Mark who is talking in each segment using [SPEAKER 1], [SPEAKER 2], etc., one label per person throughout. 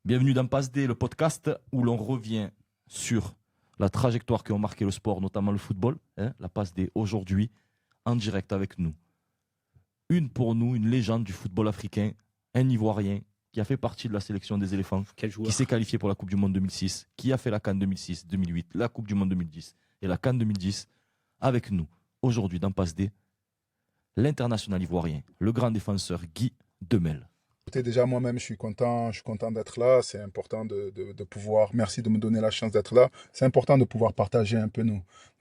[SPEAKER 1] Bienvenue dans Passe D, le podcast où l'on revient sur la trajectoire qui a marqué le sport, notamment le football. La Passe D aujourd'hui, en direct avec nous. Pour nous, une légende du football africain, un Ivoirien qui a fait partie de la sélection des éléphants, qui s'est qualifié pour la Coupe du Monde 2006, qui a fait la CAN 2006, 2008, la Coupe du Monde 2010 et la CAN 2010. Avec nous, aujourd'hui dans Passe D, l'international ivoirien, le grand défenseur Guy Demel.
[SPEAKER 2] Déjà, moi-même, je suis content d'être là. C'est important de pouvoir, merci de me donner la chance d'être là. C'est important de pouvoir partager un peu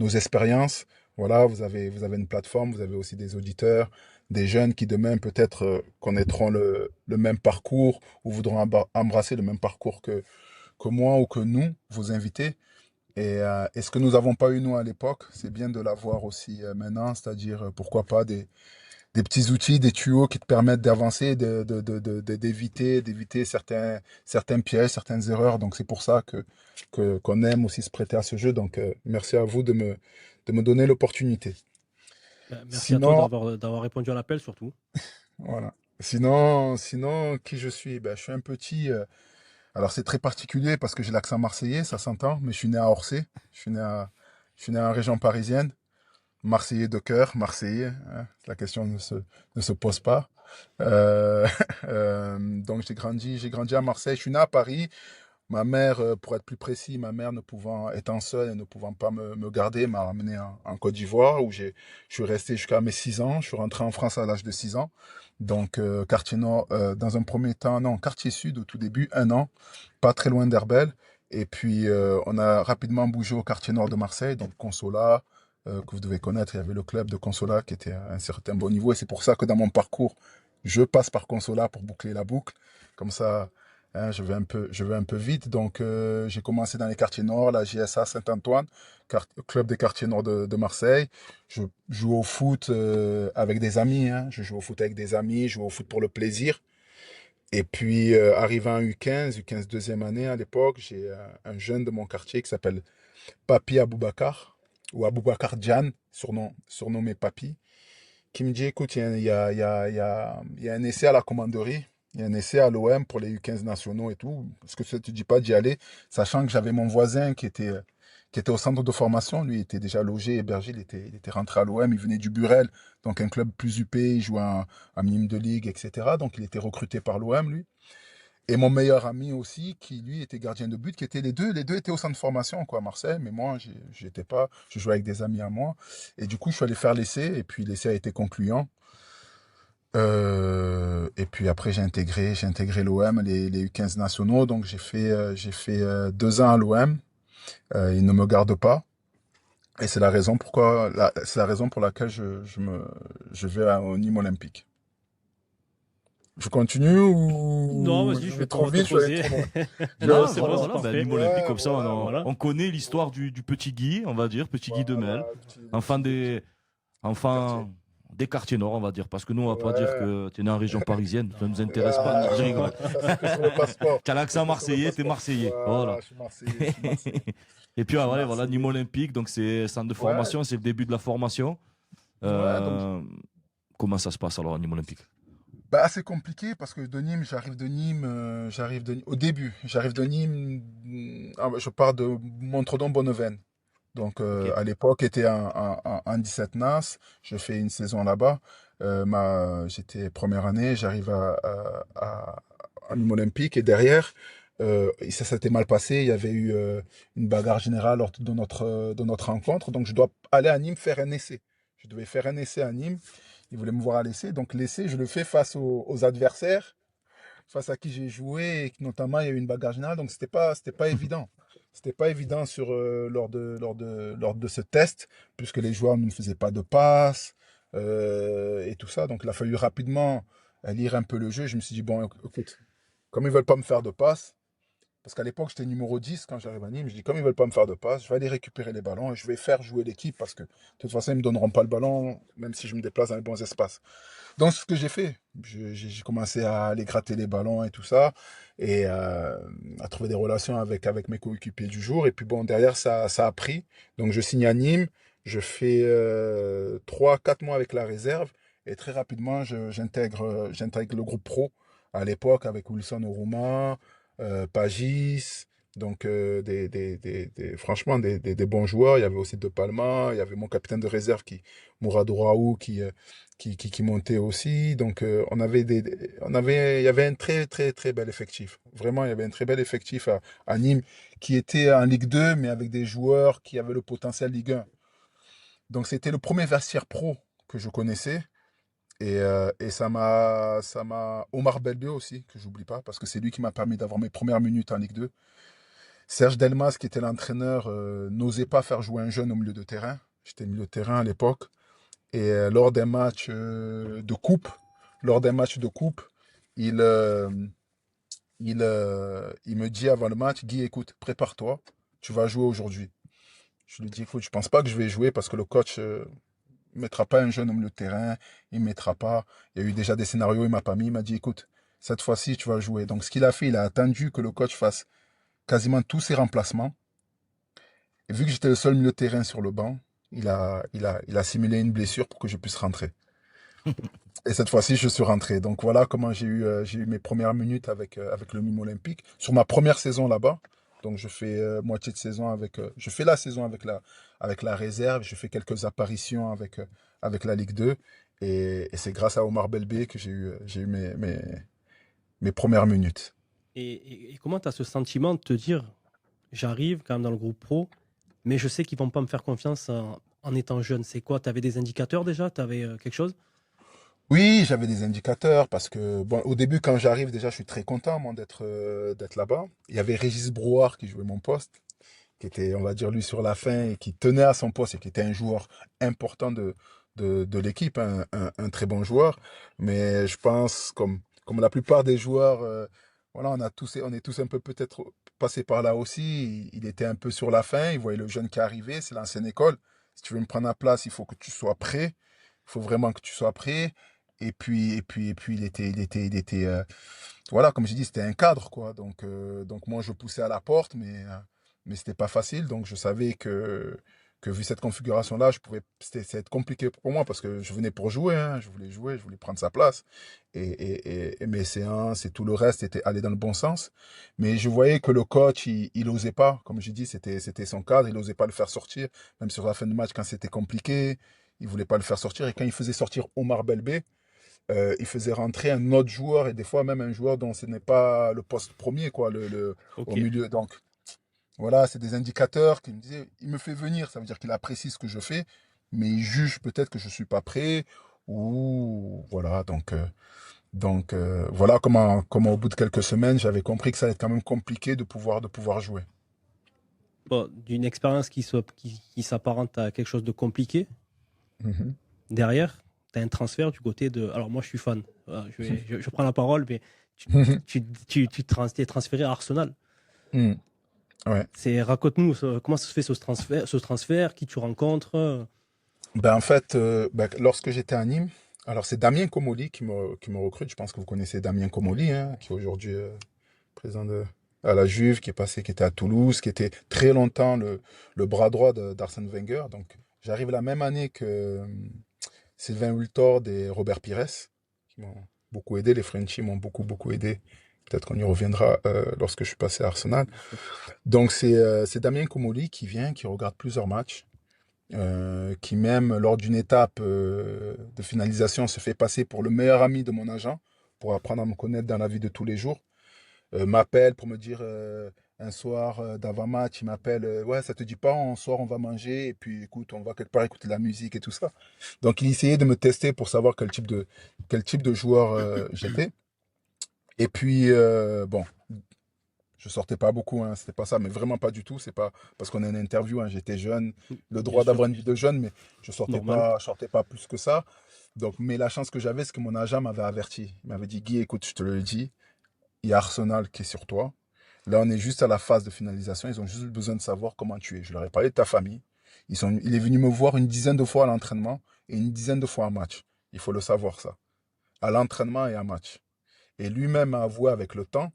[SPEAKER 2] nos expériences. Voilà, vous avez une plateforme, vous avez aussi des auditeurs, des jeunes qui demain peut-être connaîtront le même parcours ou voudront embrasser le même parcours que moi ou que nous, vos invités. Et ce que nous n'avons pas eu, nous, à l'époque, c'est bien de l'avoir aussi maintenant, c'est-à-dire, pourquoi pas des petits outils, des tuyaux qui te permettent d'avancer, d'éviter certains pièges, certaines erreurs. Donc, c'est pour ça qu'on aime aussi se prêter à ce jeu. Donc, merci à vous de me donner l'opportunité.
[SPEAKER 3] Merci à toi d'avoir répondu à l'appel, surtout.
[SPEAKER 2] Voilà. Sinon, qui je suis? Je suis un petit... alors, c'est très particulier parce que j'ai l'accent marseillais, ça s'entend, mais je suis né à Orsay. Je suis né en région parisienne. Marseillais de cœur, Marseillais, hein, la question ne se pose pas. Donc j'ai grandi à Marseille. Je suis né à Paris. Ma mère, pour être plus précis, étant seule et ne pouvant pas me garder, m'a ramené en Côte d'Ivoire où je suis resté jusqu'à mes 6 ans. Je suis rentré en France à l'âge de 6 ans. Donc quartier nord, dans un premier temps, non, quartier sud au tout début, 1 an, pas très loin d'Herbel. Et puis on a rapidement bougé au quartier nord de Marseille, donc Consolat, que vous devez connaître. Il y avait le club de Consolat qui était à un certain bon niveau. Et c'est pour ça que dans mon parcours, je passe par Consolat pour boucler la boucle. Comme ça, hein, je vais un peu vite. Donc, j'ai commencé dans les quartiers nord, la GSA Saint-Antoine, club des quartiers nord de Marseille. Je joue au foot avec des amis. Hein. Je joue au foot avec des amis, je joue au foot pour le plaisir. Et puis, arrivant en U15 deuxième année à l'époque, j'ai un jeune de mon quartier qui s'appelle Papi Aboubacar, ou Aboubacar Diane, surnommé Papi, qui me dit, écoute, il y a un essai à la commanderie, il y a un essai à l'OM pour les U15 nationaux et tout. Est-ce que ça ne te dit pas d'y aller? Sachant que j'avais mon voisin qui était au centre de formation, lui était déjà logé, hébergé, il était rentré à l'OM, il venait du Burel, donc un club plus huppé, il jouait un minimum de ligue, etc. Donc il était recruté par l'OM, lui. Et mon meilleur ami aussi, qui lui était gardien de but, qui étaient les deux étaient au centre de formation, quoi, à Marseille, mais moi, j'étais pas, je jouais avec des amis à moi. Et du coup, je suis allé faire l'essai, et puis l'essai a été concluant. Et puis après, j'ai intégré l'OM, les U15 nationaux, donc j'ai fait 2 ans à l'OM. Ils ne me gardent pas. Et c'est la raison pour laquelle je vais au Nîmes Olympique. Je continue ou...
[SPEAKER 3] Non, vas-y, je vais trop vite, je vais aller trop loin.
[SPEAKER 1] Non,
[SPEAKER 3] c'est
[SPEAKER 1] voilà,
[SPEAKER 3] bon, c'est parfait.
[SPEAKER 1] Nîmes Olympique, comme ça,
[SPEAKER 3] voilà.
[SPEAKER 1] on connaît l'histoire du petit Guy, on va dire, petit Guy Demel, enfant des quartiers nord, on va dire, parce que nous, on va pas dire que tu es né en région parisienne, ça nous intéresse pas. Je rigole.
[SPEAKER 2] Ça, c'est sur le passeport.
[SPEAKER 1] Tu as l'accent marseillais, t'es marseillais. Voilà.
[SPEAKER 2] Je suis marseillais.
[SPEAKER 1] Et puis,
[SPEAKER 2] Je suis
[SPEAKER 1] voilà,
[SPEAKER 2] marseillais.
[SPEAKER 1] Nîmes Olympique, donc c'est centre de formation, c'est le début de la formation. Comment ça se passe alors à Nîmes Olympique?
[SPEAKER 2] C'est compliqué parce que de Nîmes, au début, j'arrive de Nîmes, je pars de Montredon-Bonneveine. Donc, à l'époque, était en 17 NAS. Je fais une saison là-bas. J'étais première année, j'arrive à Nîmes Olympique et derrière, ça s'était mal passé. Il y avait eu une bagarre générale lors de notre rencontre. Donc, je dois aller à Nîmes faire un essai. Je devais faire un essai à Nîmes. Ils voulaient me voir à l'essai. Donc, l'essai, je le fais face aux adversaires, face à qui j'ai joué. Et notamment, il y a eu une bagarre générale. Donc, c'était pas évident. C'était pas évident lors de ce test, puisque les joueurs ne faisaient pas de passes et tout ça. Donc, il a fallu rapidement lire un peu le jeu. Je me suis dit, bon, écoute, comme ils veulent pas me faire de passes, parce qu'à l'époque, j'étais numéro 10 quand j'arrive à Nîmes, je dis, comme ils veulent pas me faire de passes, je vais aller récupérer les ballons et je vais faire jouer l'équipe parce que de toute façon, ils me donneront pas le ballon, même si je me déplace dans les bons espaces. Donc, c'est ce que j'ai fait. J'ai commencé à aller gratter les ballons et tout ça, et à trouver des relations avec mes coéquipiers du jour. Et puis bon, derrière, ça a pris. Donc, je signe à Nîmes, je fais 3-4 mois avec la réserve, et très rapidement, j'intègre le groupe pro à l'époque avec Wilson Oruma, Pagis, donc franchement des bons joueurs. Il y avait aussi De Palma, il y avait mon capitaine de réserve Mourad Raoult qui montait aussi. Donc il y avait un très très très bel effectif. Vraiment, il y avait un très bel effectif à Nîmes qui était en Ligue 2, mais avec des joueurs qui avaient le potentiel Ligue 1. Donc c'était le premier vestiaire pro que je connaissais. Et ça m'a. Omar Belbé aussi, que j'oublie pas, parce que c'est lui qui m'a permis d'avoir mes premières minutes en Ligue 2. Serge Delmas, qui était l'entraîneur, n'osait pas faire jouer un jeune au milieu de terrain. J'étais milieu de terrain à l'époque. Et lors d'un match de coupe, il, euh, il me dit avant le match, Guy, écoute, prépare-toi, tu vas jouer aujourd'hui. Je lui dis, écoute, je pense pas que je vais jouer parce que le coach ne mettra pas un jeune au milieu de terrain, il ne mettra pas. Il y a eu déjà des scénarios, il m'a pas mis, il m'a dit, écoute, cette fois-ci, tu vas jouer. Donc ce qu'il a fait, il a attendu que le coach fasse quasiment tous ses remplacements. Et vu que j'étais le seul milieu de terrain sur le banc, il a simulé une blessure pour que je puisse rentrer. Et cette fois-ci, je suis rentré. Donc voilà comment j'ai eu mes premières minutes avec le Nîmes Olympique. Sur ma première saison là-bas, donc je fais moitié de saison je fais la saison avec la réserve, je fais quelques apparitions avec la Ligue 2. Et c'est grâce à Omar Belbé que j'ai eu mes premières minutes.
[SPEAKER 3] Et comment tu as ce sentiment de te dire, j'arrive quand même dans le groupe pro, mais je sais qu'ils vont pas me faire confiance en étant jeune. C'est quoi? Tu avais des indicateurs déjà? Tu avais quelque chose?
[SPEAKER 2] Oui, j'avais des indicateurs parce que, bon, au début, quand j'arrive, déjà, je suis très content, moi, d'être là-bas. Il y avait Régis Brouard qui jouait mon poste, qui était, on va dire, lui sur la fin et qui tenait à son poste et qui était un joueur important de l'équipe, un très bon joueur. Mais je pense, comme la plupart des joueurs, voilà, on est tous un peu peut-être passés par là aussi. Il était un peu sur la fin, il voyait le jeune qui arrivait, c'est l'ancienne école. Si tu veux me prendre la place, il faut que tu sois prêt. Il faut vraiment que tu sois prêt. Et puis, voilà, comme j'ai dit, c'était un cadre, quoi. Donc moi, je poussais à la porte, mais c'était pas facile. Donc, je savais que vu cette configuration-là, c'était compliqué pour moi parce que je venais pour jouer, hein. Je voulais jouer, je voulais prendre sa place. Et mes séances et tout le reste était allé dans le bon sens. Mais je voyais que le coach, il osait pas. Comme j'ai dit, c'était son cadre, il osait pas le faire sortir. Même sur la fin de match, quand c'était compliqué, il voulait pas le faire sortir. Et quand il faisait sortir Omar Belbé, il faisait rentrer un autre joueur et des fois même un joueur dont ce n'est pas le poste premier, quoi, au
[SPEAKER 3] Ok.
[SPEAKER 2] milieu. Donc voilà, c'est des indicateurs qui me disaient, il me fait venir, ça veut dire qu'il apprécie ce que je fais, mais il juge peut-être que je suis pas prêt ou voilà. Donc voilà comment au bout de quelques semaines, j'avais compris que ça allait être quand même compliqué de pouvoir jouer.
[SPEAKER 3] Bon, d'une expérience qui s'apparente à quelque chose de compliqué,
[SPEAKER 2] Mhm.
[SPEAKER 3] derrière, tu as un transfert du côté de. Alors, moi, je suis fan. Voilà, je prends la parole, mais t'es transféré à Arsenal.
[SPEAKER 2] Mhm. Ouais.
[SPEAKER 3] Raconte-nous comment ça se fait ce transfert, qui tu rencontres.
[SPEAKER 2] Ben, en fait, lorsque j'étais à Nîmes, alors c'est Damien Comoli qui me recrute. Je pense que vous connaissez Damien Comoli, hein, qui est aujourd'hui président à la Juve, qui était à Toulouse, qui était très longtemps le bras droit d'Arsène Wenger. Donc j'arrive la même année que Sylvain Wiltord et Robert Pires, qui m'ont beaucoup aidé. Les Frenchies m'ont beaucoup, beaucoup aidé. Peut-être qu'on y reviendra lorsque je suis passé à Arsenal.
[SPEAKER 3] Bien sûr.
[SPEAKER 2] Donc c'est Damien Comoli qui vient, qui regarde plusieurs matchs, qui même lors d'une étape de finalisation se fait passer pour le meilleur ami de mon agent, pour apprendre à me connaître dans la vie de tous les jours, m'appelle pour me dire un soir d'avant-match, il m'appelle, ouais, ça te dit pas, un soir on va manger, et puis écoute, on va quelque part écouter de la musique et tout ça. Donc il essayait de me tester pour savoir quel type de joueur j'étais. Et puis, bon, je sortais pas beaucoup, hein, c'était pas ça, mais vraiment pas du tout. C'est pas parce qu'on est en interview, hein, j'étais jeune, le
[SPEAKER 3] Bien
[SPEAKER 2] droit
[SPEAKER 3] sûr,
[SPEAKER 2] d'avoir une vie de jeune, mais
[SPEAKER 3] normal.
[SPEAKER 2] je sortais pas plus que ça. Donc, mais la chance que j'avais, c'est que mon agent m'avait averti. Il m'avait dit, Guy, écoute, je te le dis, il y a Arsenal qui est sur toi. Là, on est juste à la phase de finalisation. Ils ont juste besoin de savoir comment tu es. Je leur ai parlé de ta famille. Il est venu me voir une dizaine de fois à l'entraînement et une dizaine de fois en match. Il faut le savoir, ça. À l'entraînement et à match. Et lui-même a avoué avec le temps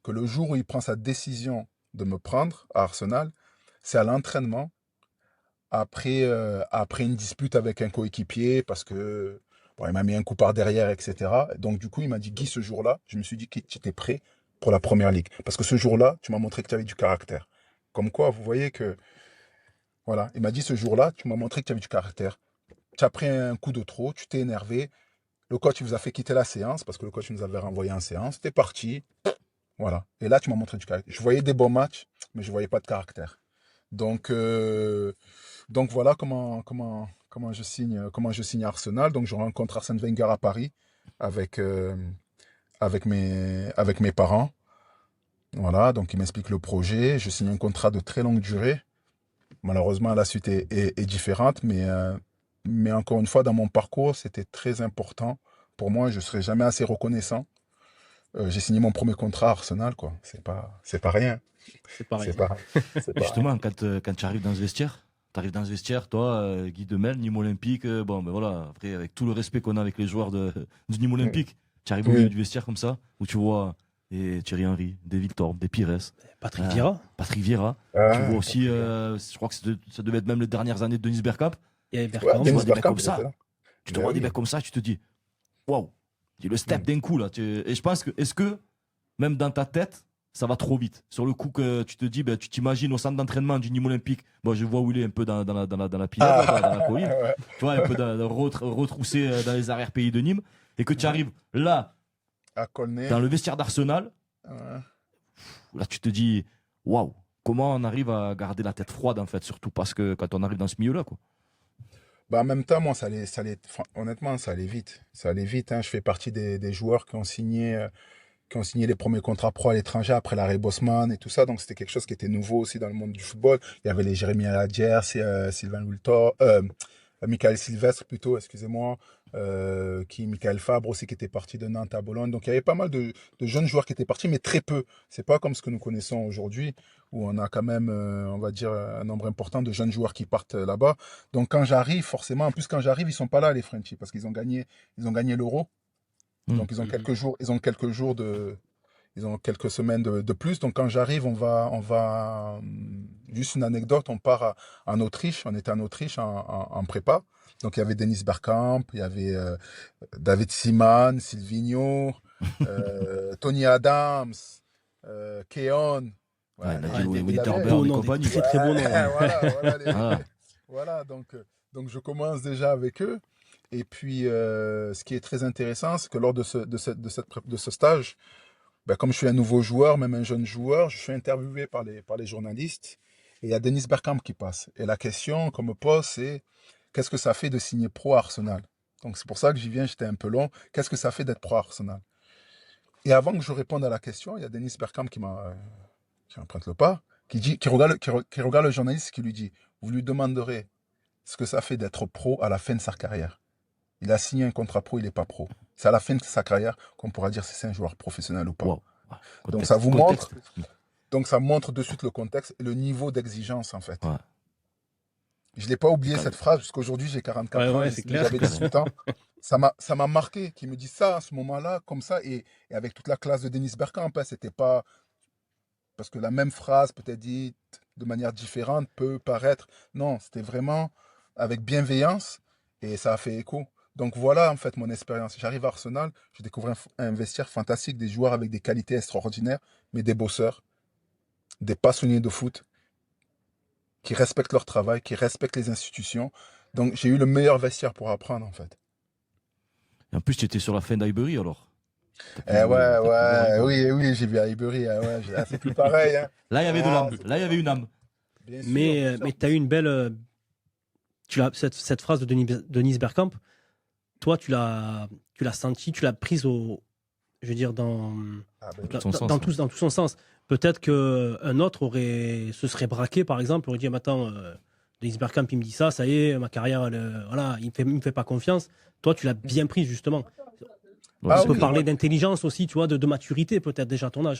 [SPEAKER 2] que le jour où il prend sa décision de me prendre à Arsenal, c'est à l'entraînement, après une dispute avec un coéquipier, parce que bon, il m'a mis un coup par derrière, etc. Donc du coup, il m'a dit, Guy, ce jour-là, je me suis dit que tu étais prêt pour la première ligue. Parce que ce jour-là, tu m'as montré que tu avais du caractère. Comme quoi, vous voyez que, voilà, il m'a dit ce jour-là, tu m'as montré que tu avais du caractère. Tu as pris un coup de trop, tu t'es énervé. Le coach il vous a fait quitter la séance parce que le coach nous avait renvoyé en séance. T'es parti. Voilà. Et là, tu m'as montré du caractère. Je voyais des bons matchs, mais je voyais pas de caractère. Donc, voilà comment je signe à Arsenal. Donc, je rencontre Arsène Wenger à Paris avec, avec mes parents. Voilà. Donc, il m'explique le projet. Je signe un contrat de très longue durée. Malheureusement, la suite est différente, mais encore une fois, dans mon parcours, c'était très important. Pour moi, je ne serai jamais assez reconnaissant. J'ai signé mon premier contrat à Arsenal, quoi. C'est pas rien.
[SPEAKER 3] C'est pareil.
[SPEAKER 2] C'est pas, c'est pas rien.
[SPEAKER 1] Justement, quand tu arrives dans ce vestiaire, toi, Guy Demel, Nîmes Olympique, bon, ben voilà, après, avec tout le respect qu'on a avec les joueurs du Nîmes Olympique, tu arrives au milieu du vestiaire comme ça, où tu vois Thierry Henry, des Victor, des Pires,
[SPEAKER 3] Patrick Vieira.
[SPEAKER 1] Patrick Vieira. Tu vois aussi, je crois que ça devait être même les dernières années de Denis Bergkamp.
[SPEAKER 3] Il y avait
[SPEAKER 2] Ouais,
[SPEAKER 3] Bergkamp.
[SPEAKER 1] Tu vois
[SPEAKER 2] Dennis
[SPEAKER 1] des mecs
[SPEAKER 2] Bergkamp,
[SPEAKER 1] comme ça.
[SPEAKER 2] il était là.
[SPEAKER 1] Tu te
[SPEAKER 2] Ben
[SPEAKER 1] vois des
[SPEAKER 2] oui.
[SPEAKER 1] mecs comme ça, tu te dis, waouh, tu le step d'un coup là. Et je pense que, est-ce que, même dans ta tête, ça va trop vite. Sur le coup que tu te dis, ben, tu t'imagines au centre d'entraînement du Nîmes Olympique. Bon, je vois où il est un peu dans la pinède, là, dans la colline.
[SPEAKER 2] Ouais.
[SPEAKER 1] Tu vois, un peu retroussé dans les arrière-pays de Nîmes. Et que tu arrives là,
[SPEAKER 2] À Colnay.
[SPEAKER 1] dans le vestiaire d'Arsenal.
[SPEAKER 2] Ouais.
[SPEAKER 1] Là, tu te dis, waouh, comment on arrive à garder la tête froide, en fait, surtout parce que quand on arrive dans ce milieu-là, quoi.
[SPEAKER 2] Bah, en même temps, moi, honnêtement, ça allait vite. Ça allait vite, hein. Je fais partie des joueurs qui ont signé les premiers contrats pro à l'étranger après l'arrêt Bosman et tout ça. Donc, c'était quelque chose qui était nouveau aussi dans le monde du football. Il y avait les Jérémy Aladier, Sylvain Wiltor, Michael Sylvestre plutôt, excusez-moi, Michael Fabre aussi qui était parti de Nantes à Bologne. Donc, il y avait pas mal de jeunes joueurs qui étaient partis, mais très peu. C'est pas comme ce que nous connaissons aujourd'hui, où on a quand même, on va dire, un nombre important de jeunes joueurs qui partent là-bas. Donc, quand j'arrive, forcément, en plus, quand j'arrive, ils sont pas là, les Frenchies, parce ils ont gagné l'Euro. Donc ils ont quelques semaines de plus. Donc quand j'arrive, juste une anecdote, on part en Autriche. On était en Autriche en prépa. Donc il y avait Dennis Bergkamp, il y avait David Seaman, Silvinho, Tony Adams, Keon.
[SPEAKER 1] Ouais,
[SPEAKER 2] Voilà, les
[SPEAKER 1] Nigel
[SPEAKER 2] gens qui étaient
[SPEAKER 1] Winterberg
[SPEAKER 2] là-bas.
[SPEAKER 1] et
[SPEAKER 3] Des
[SPEAKER 1] compagnie.
[SPEAKER 3] très très bons noms.
[SPEAKER 2] Ouais,
[SPEAKER 3] Hein.
[SPEAKER 1] Voilà.
[SPEAKER 2] voilà, donc je commence déjà avec eux. Et puis, ce qui est très intéressant, c'est que lors de ce stage, ben, comme je suis un nouveau joueur, même un jeune joueur, je suis interviewé par les journalistes. Et il y a Dennis Bergkamp qui passe. Et la question qu'on me pose, c'est qu'est-ce que ça fait de signer pro à Arsenal? Donc c'est pour ça que j'y viens, j'étais un peu long. Qu'est-ce que ça fait d'être pro à Arsenal? Et avant que je réponde à la question, il y a Dennis Bergkamp qui emprunte le pas, qui regarde le journaliste qui lui dit, vous lui demanderez ce que ça fait d'être pro à la fin de sa carrière. Il a signé un contrat pro, il n'est pas pro. C'est à la fin de sa carrière qu'on pourra dire si c'est un joueur professionnel ou pas.
[SPEAKER 1] Wow.
[SPEAKER 2] Donc ça vous montre, donc ça montre de suite le contexte et le niveau d'exigence en fait.
[SPEAKER 1] Ouais.
[SPEAKER 2] Je l'ai pas oublié cette phrase parce qu'aujourd'hui j'ai 44 ans,
[SPEAKER 3] Ouais, c'est clair.
[SPEAKER 2] j'avais 18 ans. Ça m'a marqué qu'il me dise ça à ce moment-là, comme ça, et avec toute la classe de Dennis Bergkamp. Hein, c'était pas parce que la même phrase peut-être dite de manière différente peut paraître. Non, c'était vraiment avec bienveillance et ça a fait écho. Donc voilà en fait mon expérience. J'arrive à Arsenal, je découvre un vestiaire fantastique, des joueurs avec des qualités extraordinaires, mais des bosseurs, des passionnés de foot, qui respectent leur travail, qui respectent les institutions. Donc j'ai eu le meilleur vestiaire pour apprendre en fait.
[SPEAKER 1] Et en plus, tu étais sur la fin d'Highbury alors.
[SPEAKER 2] Oui, j'ai vu à Highbury. C'est plus pareil. Hein.
[SPEAKER 1] Là, il y avait de l'âme. Là, il y avait une âme.
[SPEAKER 2] Bien sûr,
[SPEAKER 3] Mais tu as eu une belle. Cette phrase de Denis Bergkamp, toi, tu l'as senti, tu l'as prise je veux dire, dans
[SPEAKER 1] tout son sens,
[SPEAKER 3] dans tout son sens. Peut-être qu'un autre se serait braqué, par exemple, aurait dit, mais attends, Denis Bergkamp, il me dit ça y est, ma carrière, voilà, il me fait pas confiance. Toi, tu l'as bien prise, justement. On peut parler d'intelligence aussi, tu vois, de maturité, peut-être déjà à ton âge.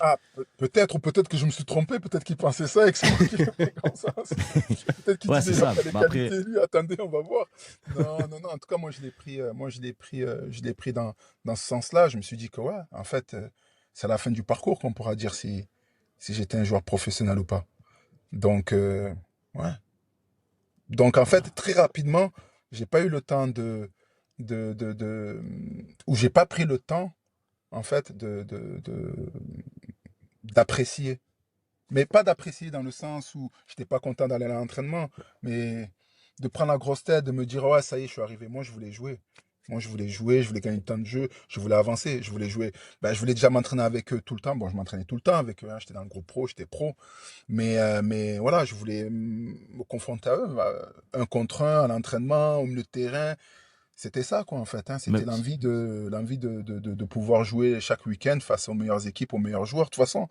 [SPEAKER 2] Peut-être, ou peut-être que je me suis trompé, peut-être qu'il pensait ça et que c'est moi qui l'ai fait comme ça. Peut-être qu'il disait
[SPEAKER 1] ça.
[SPEAKER 2] les qualités, lui, attendez, on va voir. Non, en tout cas, moi, je l'ai pris dans ce sens-là. Je me suis dit que, ouais, en fait, c'est à la fin du parcours qu'on pourra dire si j'étais un joueur professionnel ou pas. Donc, ouais. Donc, en fait, très rapidement, j'ai pas eu le temps ou j'ai pas pris le temps, en fait, d'apprécier. Mais pas d'apprécier dans le sens où j'étais pas content d'aller à l'entraînement, mais de prendre la grosse tête, de me dire, ouais, ça y est, je suis arrivé. Moi, je voulais jouer. Moi, je voulais jouer, je voulais gagner du temps de jeu, je voulais avancer, je voulais jouer. Ben, je voulais déjà m'entraîner avec eux tout le temps. Bon, je m'entraînais tout le temps avec eux, hein. J'étais dans le groupe pro, j'étais pro. Mais voilà, je voulais me confronter à eux, un contre un, à l'entraînement, au milieu de terrain. C'était ça, quoi, en fait, hein.
[SPEAKER 1] Mais
[SPEAKER 2] C'était l'envie de pouvoir jouer chaque week-end face aux meilleures équipes, aux meilleurs joueurs. De toute façon,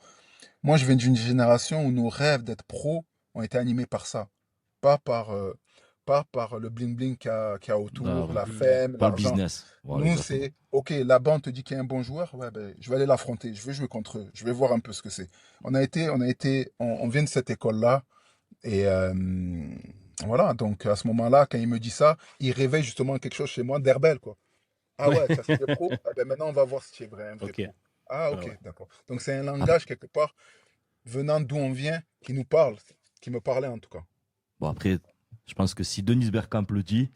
[SPEAKER 2] moi, je viens d'une génération où nos rêves d'être pro ont été animés par ça. Pas par, euh, pas par le bling-bling qu'il y a
[SPEAKER 1] ah,
[SPEAKER 2] autour,
[SPEAKER 1] ouais.
[SPEAKER 2] la
[SPEAKER 3] Mhm.
[SPEAKER 2] fame,
[SPEAKER 1] Pas le
[SPEAKER 2] l'argent.
[SPEAKER 1] business. Voilà,
[SPEAKER 2] Nous,
[SPEAKER 1] exactement.
[SPEAKER 2] c'est, OK, là-bas, on te dit qu'il y a un bon joueur, ouais, ben, je vais aller l'affronter, je vais jouer contre eux, je vais voir un peu ce que c'est. On vient de cette école-là, et voilà, donc à ce moment-là, quand il me dit ça, il réveille justement quelque chose chez moi d'Herbel, quoi. Ah ouais, tu as signé pro, ah ben maintenant on va voir si tu es vrai, un vrai
[SPEAKER 3] Ok.
[SPEAKER 2] pro. Ah
[SPEAKER 3] Ah
[SPEAKER 2] ok,
[SPEAKER 3] ouais.
[SPEAKER 2] d'accord. Donc c'est un
[SPEAKER 1] Après,
[SPEAKER 2] langage quelque part venant d'où on vient, qui nous parle, qui me parlait en tout cas.
[SPEAKER 1] bon, après, je pense que si Denis Bergkamp le dit,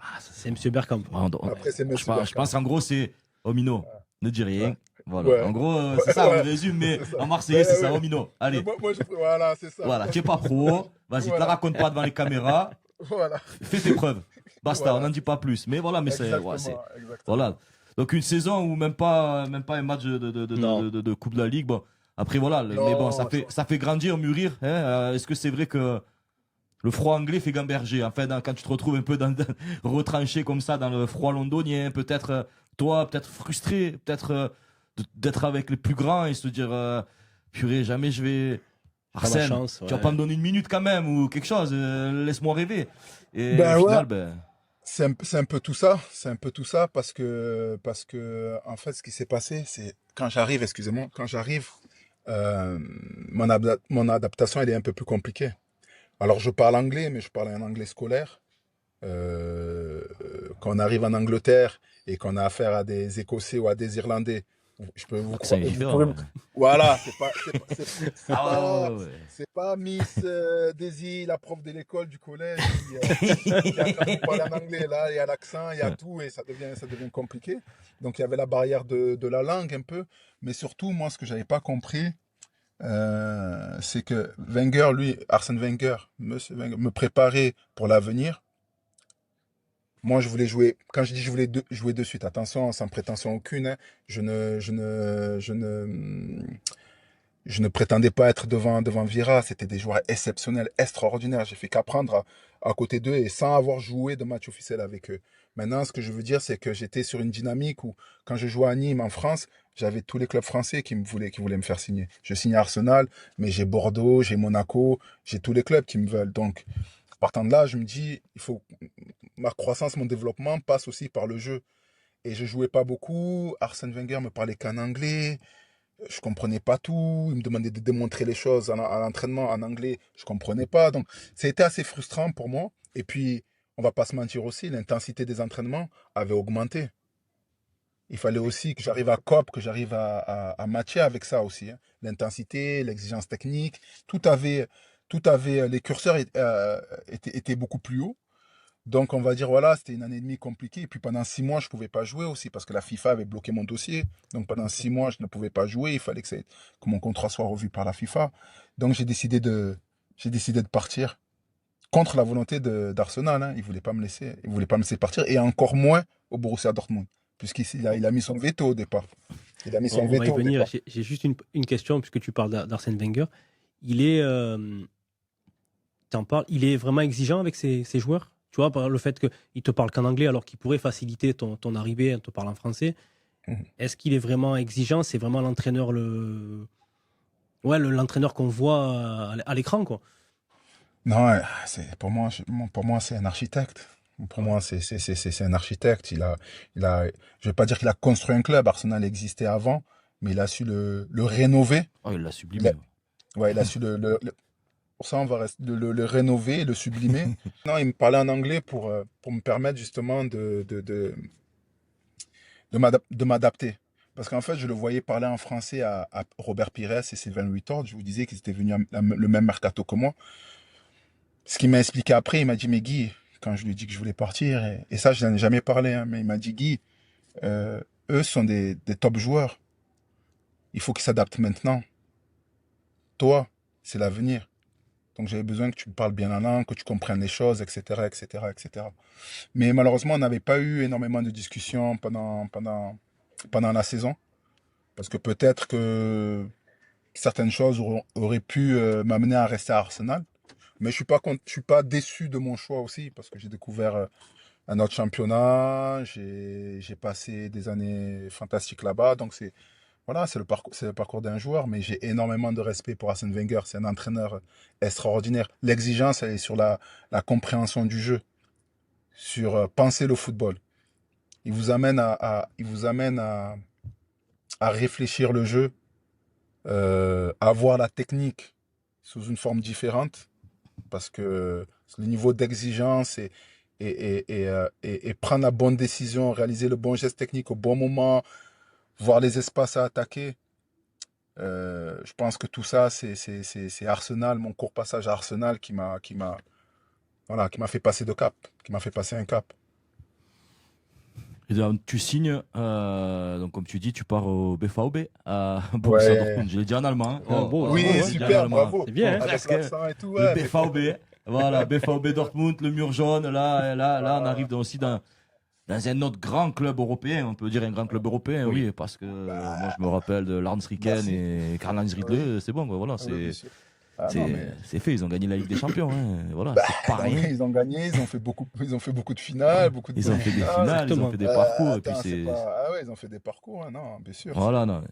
[SPEAKER 1] ah,
[SPEAKER 3] C'est Monsieur Bergkamp.
[SPEAKER 2] Après, c'est
[SPEAKER 1] je
[SPEAKER 2] Monsieur
[SPEAKER 1] pense, je
[SPEAKER 2] Bergkamp.
[SPEAKER 1] pense en gros, c'est Omino, ne dis
[SPEAKER 2] Ouais,
[SPEAKER 1] rien. Voilà.
[SPEAKER 2] ouais,
[SPEAKER 1] En gros, c'est
[SPEAKER 2] ouais,
[SPEAKER 1] ça, on le
[SPEAKER 2] ouais,
[SPEAKER 1] résume, mais
[SPEAKER 2] c'est ça.
[SPEAKER 1] en Marseillais,
[SPEAKER 2] Ouais,
[SPEAKER 1] c'est ça,
[SPEAKER 2] ouais.
[SPEAKER 1] Omino. Allez,
[SPEAKER 2] Voilà, c'est ça.
[SPEAKER 1] voilà, tu n'es pas pro, vas-y, te la
[SPEAKER 2] Voilà,
[SPEAKER 1] raconte pas devant les caméras,
[SPEAKER 2] voilà,
[SPEAKER 1] fais tes preuves. Basta, on
[SPEAKER 2] voilà.
[SPEAKER 1] n'en dit pas plus. Mais voilà, mais c'est. Ouais,
[SPEAKER 2] Exactement, exactement.
[SPEAKER 1] voilà. Donc une saison où même pas un match
[SPEAKER 3] Non.
[SPEAKER 1] de Coupe de la Ligue. Bon, après, voilà, mais bon, ça
[SPEAKER 2] Non,
[SPEAKER 1] fait, ça fait grandir, mûrir, hein. Est-ce que c'est vrai que le froid anglais fait gamberger? Enfin, quand tu te retrouves un peu retranché comme ça dans le froid londonien, peut-être toi, peut-être frustré, peut-être d'être avec les plus grands et se dire purée, jamais je vais.
[SPEAKER 3] Pas ma
[SPEAKER 1] Arsène,
[SPEAKER 3] chance.
[SPEAKER 1] tu vas pas
[SPEAKER 3] Ouais.
[SPEAKER 1] me donner une minute quand même ou quelque chose, laisse-moi rêver. Et au
[SPEAKER 2] ben ouais,
[SPEAKER 1] final, ben.
[SPEAKER 2] c'est un peu tout ça. C'est un peu tout ça parce que en fait, ce qui s'est passé, c'est quand j'arrive, excusez-moi, quand j'arrive, euh, mon adaptation, elle est un peu plus compliquée. Alors, je parle anglais, mais je parle un anglais scolaire. Quand on arrive en Angleterre et qu'on a affaire à des Écossais ou à des Irlandais, je peux vous
[SPEAKER 1] L'accent
[SPEAKER 2] croire,
[SPEAKER 1] est
[SPEAKER 2] vous pouvez
[SPEAKER 1] différent.
[SPEAKER 2] me- voilà,
[SPEAKER 1] Ah ouais, ouais,
[SPEAKER 2] c'est pas Miss Daisy, la prof de l'école, du collège, qui est en train de vous parler en anglais. Là, il y a l'accent, il y a
[SPEAKER 1] ouais.
[SPEAKER 2] tout et ça devient compliqué. Donc, il y avait la barrière de la langue un peu, mais surtout, moi, ce que j'avais pas compris, c'est que Wenger, lui, Arsène Wenger, Monsieur Wenger, me préparait pour l'avenir. Moi, je voulais jouer. Quand je dis je voulais jouer de suite, attention, sans prétention aucune, hein, je ne prétendais pas être devant Vira. C'était des joueurs exceptionnels, extraordinaires. J'ai fait qu'apprendre à côté d'eux et sans avoir joué de match officiel avec eux. Maintenant, ce que je veux dire, c'est que j'étais sur une dynamique où, quand je jouais à Nîmes en France, j'avais tous les clubs français qui voulaient me faire signer. Je signe à Arsenal, mais j'ai Bordeaux, j'ai Monaco, j'ai tous les clubs qui me veulent. Donc, partant de là, je me dis, il faut ma croissance, mon développement passe aussi par le jeu. Et je jouais pas beaucoup. Arsène Wenger me parlait qu'en anglais. Je comprenais pas tout. Il me demandait de démontrer les choses à l'entraînement en anglais. Je comprenais pas. Donc, c'était assez frustrant pour moi. Et puis, on va pas se mentir aussi, l'intensité des entraînements avait augmenté. Il fallait aussi que j'arrive à cop, que j'arrive à matcher avec ça aussi, hein. L'intensité, l'exigence technique, les curseurs étaient beaucoup plus hauts. Donc, on va dire, voilà, c'était une année et demie compliquée. Et puis, pendant 6 mois, je ne pouvais pas jouer aussi parce que la FIFA avait bloqué mon dossier. Donc, pendant 6 mois, je ne pouvais pas jouer. Il fallait que mon contrat soit revu par la FIFA. Donc, j'ai décidé de partir contre la volonté d'Arsenal, hein. Il voulait pas me laisser partir et encore moins au Borussia Dortmund puisqu'il a mis son veto au départ. Il a mis son
[SPEAKER 3] On va y
[SPEAKER 2] veto au
[SPEAKER 3] venir.
[SPEAKER 2] départ.
[SPEAKER 3] J'ai juste une question, puisque tu parles d'Arsène Wenger. Il est, t'en parles, il est vraiment exigeant avec ses joueurs. Tu vois, par le fait qu'il te parle qu'en anglais alors qu'il pourrait faciliter ton arrivée en te parlant français.
[SPEAKER 2] Mhm.
[SPEAKER 3] Est-ce qu'il est vraiment exigeant? C'est vraiment l'entraîneur ouais, l'entraîneur qu'on voit à l'écran, quoi.
[SPEAKER 2] Non, pour moi, c'est un architecte. Pour moi, c'est un architecte. Je vais pas dire qu'il a construit un club. Arsenal existait avant, mais il a su le rénover.
[SPEAKER 1] Oh, il l'a
[SPEAKER 2] Il a,
[SPEAKER 1] sublimé.
[SPEAKER 2] ouais, il a su pour ça, on va le rénover, le sublimer. Non, il me parlait en anglais pour me permettre justement de m'adapter. Parce qu'en fait, je le voyais parler en français à Robert Pires et Sylvain Louis-Tord. Je vous disais qu'ils étaient venus le même mercato que moi. Ce qu'il m'a expliqué après, il m'a dit, mais Guy, quand je lui ai dit que je voulais partir, et ça, je n'en ai jamais parlé, hein, mais il m'a dit, Guy, eux sont des top joueurs. il faut qu'il s'adapte maintenant. Toi, c'est l'avenir. Donc j'avais besoin que tu me parles bien la langue, que tu comprennes les choses, etc., etc., etc. Mais malheureusement, on n'avait pas eu énormément de discussions pendant la saison. Parce que peut-être que certaines choses auraient pu m'amener à rester à Arsenal. Mais je suis pas déçu de mon choix aussi, parce que j'ai découvert un autre championnat, j'ai passé des années fantastiques là-bas. Donc voilà, c'est le parcours d'un joueur, mais j'ai énormément de respect pour Arsène Wenger. C'est un entraîneur extraordinaire. L'exigence, elle est sur la compréhension du jeu, sur penser le football. Il vous amène à réfléchir le jeu, à voir la technique sous une forme différente, parce que le niveau d'exigence et prendre la bonne décision, réaliser le bon geste technique au bon moment, voir les espaces à attaquer. Je pense que tout ça, c'est Arsenal, mon court passage à Arsenal voilà, qui m'a fait passer de cap, qui m'a fait passer un cap.
[SPEAKER 1] Et donc, tu signes, donc comme tu dis, tu pars au BVB à Borussia
[SPEAKER 2] Ouais.
[SPEAKER 1] Dortmund. Je l'ai dit en allemand. Hein.
[SPEAKER 3] Oh, beau,
[SPEAKER 2] Oui,
[SPEAKER 3] ouais, ouais,
[SPEAKER 2] super, bravo.
[SPEAKER 3] C'est bien, hein.
[SPEAKER 2] Avec
[SPEAKER 1] Presque.
[SPEAKER 2] l'accent et tout,
[SPEAKER 1] Le
[SPEAKER 2] ouais.
[SPEAKER 1] BVB. Voilà, BVB Dortmund, le mur jaune. Là, on arrive aussi dans un autre grand club européen. On peut dire un grand club européen,
[SPEAKER 3] Oui.
[SPEAKER 1] oui, parce que moi, je me rappelle de Lars Ricken
[SPEAKER 2] Merci.
[SPEAKER 1] et Karl-Heinz Riedle. C'est bon, quoi, voilà,
[SPEAKER 2] Oui, bien
[SPEAKER 1] c'est.
[SPEAKER 2] sûr. Ah, non, mais...
[SPEAKER 1] C'est fait, ils ont gagné la Ligue des Champions. Hein. Voilà,
[SPEAKER 2] Bah,
[SPEAKER 1] c'est pas
[SPEAKER 2] non, mais
[SPEAKER 1] rien.
[SPEAKER 2] ils ont gagné, ils ont fait beaucoup de finales, beaucoup de
[SPEAKER 1] Ils ont fait des
[SPEAKER 2] demi-finales.
[SPEAKER 1] finales, ils ont
[SPEAKER 3] Exactement.
[SPEAKER 1] fait des parcours. Et puis
[SPEAKER 2] Attends,
[SPEAKER 1] c'est.
[SPEAKER 2] Ah ouais, ils ont fait des parcours, hein, non, bien sûr.
[SPEAKER 1] Voilà, non.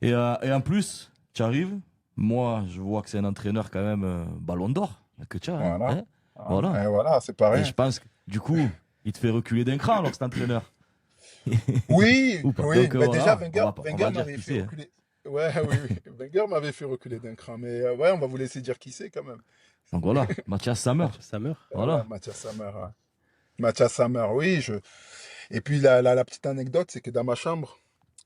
[SPEAKER 1] Et en plus, tu arrives. Moi, je vois que c'est un entraîneur quand même ballon d'or que tu as. Hein.
[SPEAKER 2] Voilà.
[SPEAKER 1] Hein. Voilà.
[SPEAKER 2] Et voilà, c'est
[SPEAKER 1] Et
[SPEAKER 2] pareil.
[SPEAKER 1] je pense que du coup, il te fait reculer d'un cran alors cet entraîneur.
[SPEAKER 2] Oui,
[SPEAKER 1] Ou pas.
[SPEAKER 2] oui.
[SPEAKER 1] Donc
[SPEAKER 2] Bah, déjà,
[SPEAKER 1] voilà, on
[SPEAKER 2] Wenger
[SPEAKER 1] va dire
[SPEAKER 2] m'avait
[SPEAKER 1] qui
[SPEAKER 2] fait
[SPEAKER 1] c'est. Hein.
[SPEAKER 2] reculer. Ouais, oui, oui. Wenger m'avait fait reculer d'un cran. Mais ouais, on va vous laisser dire qui c'est quand même.
[SPEAKER 1] Donc voilà, Mathias Sammer.
[SPEAKER 3] Ça meurt.
[SPEAKER 1] Voilà.
[SPEAKER 2] Ouais, Mathias Sammer. Ouais. Mathias Sammer, oui. Et puis la petite anecdote, c'est que dans ma chambre,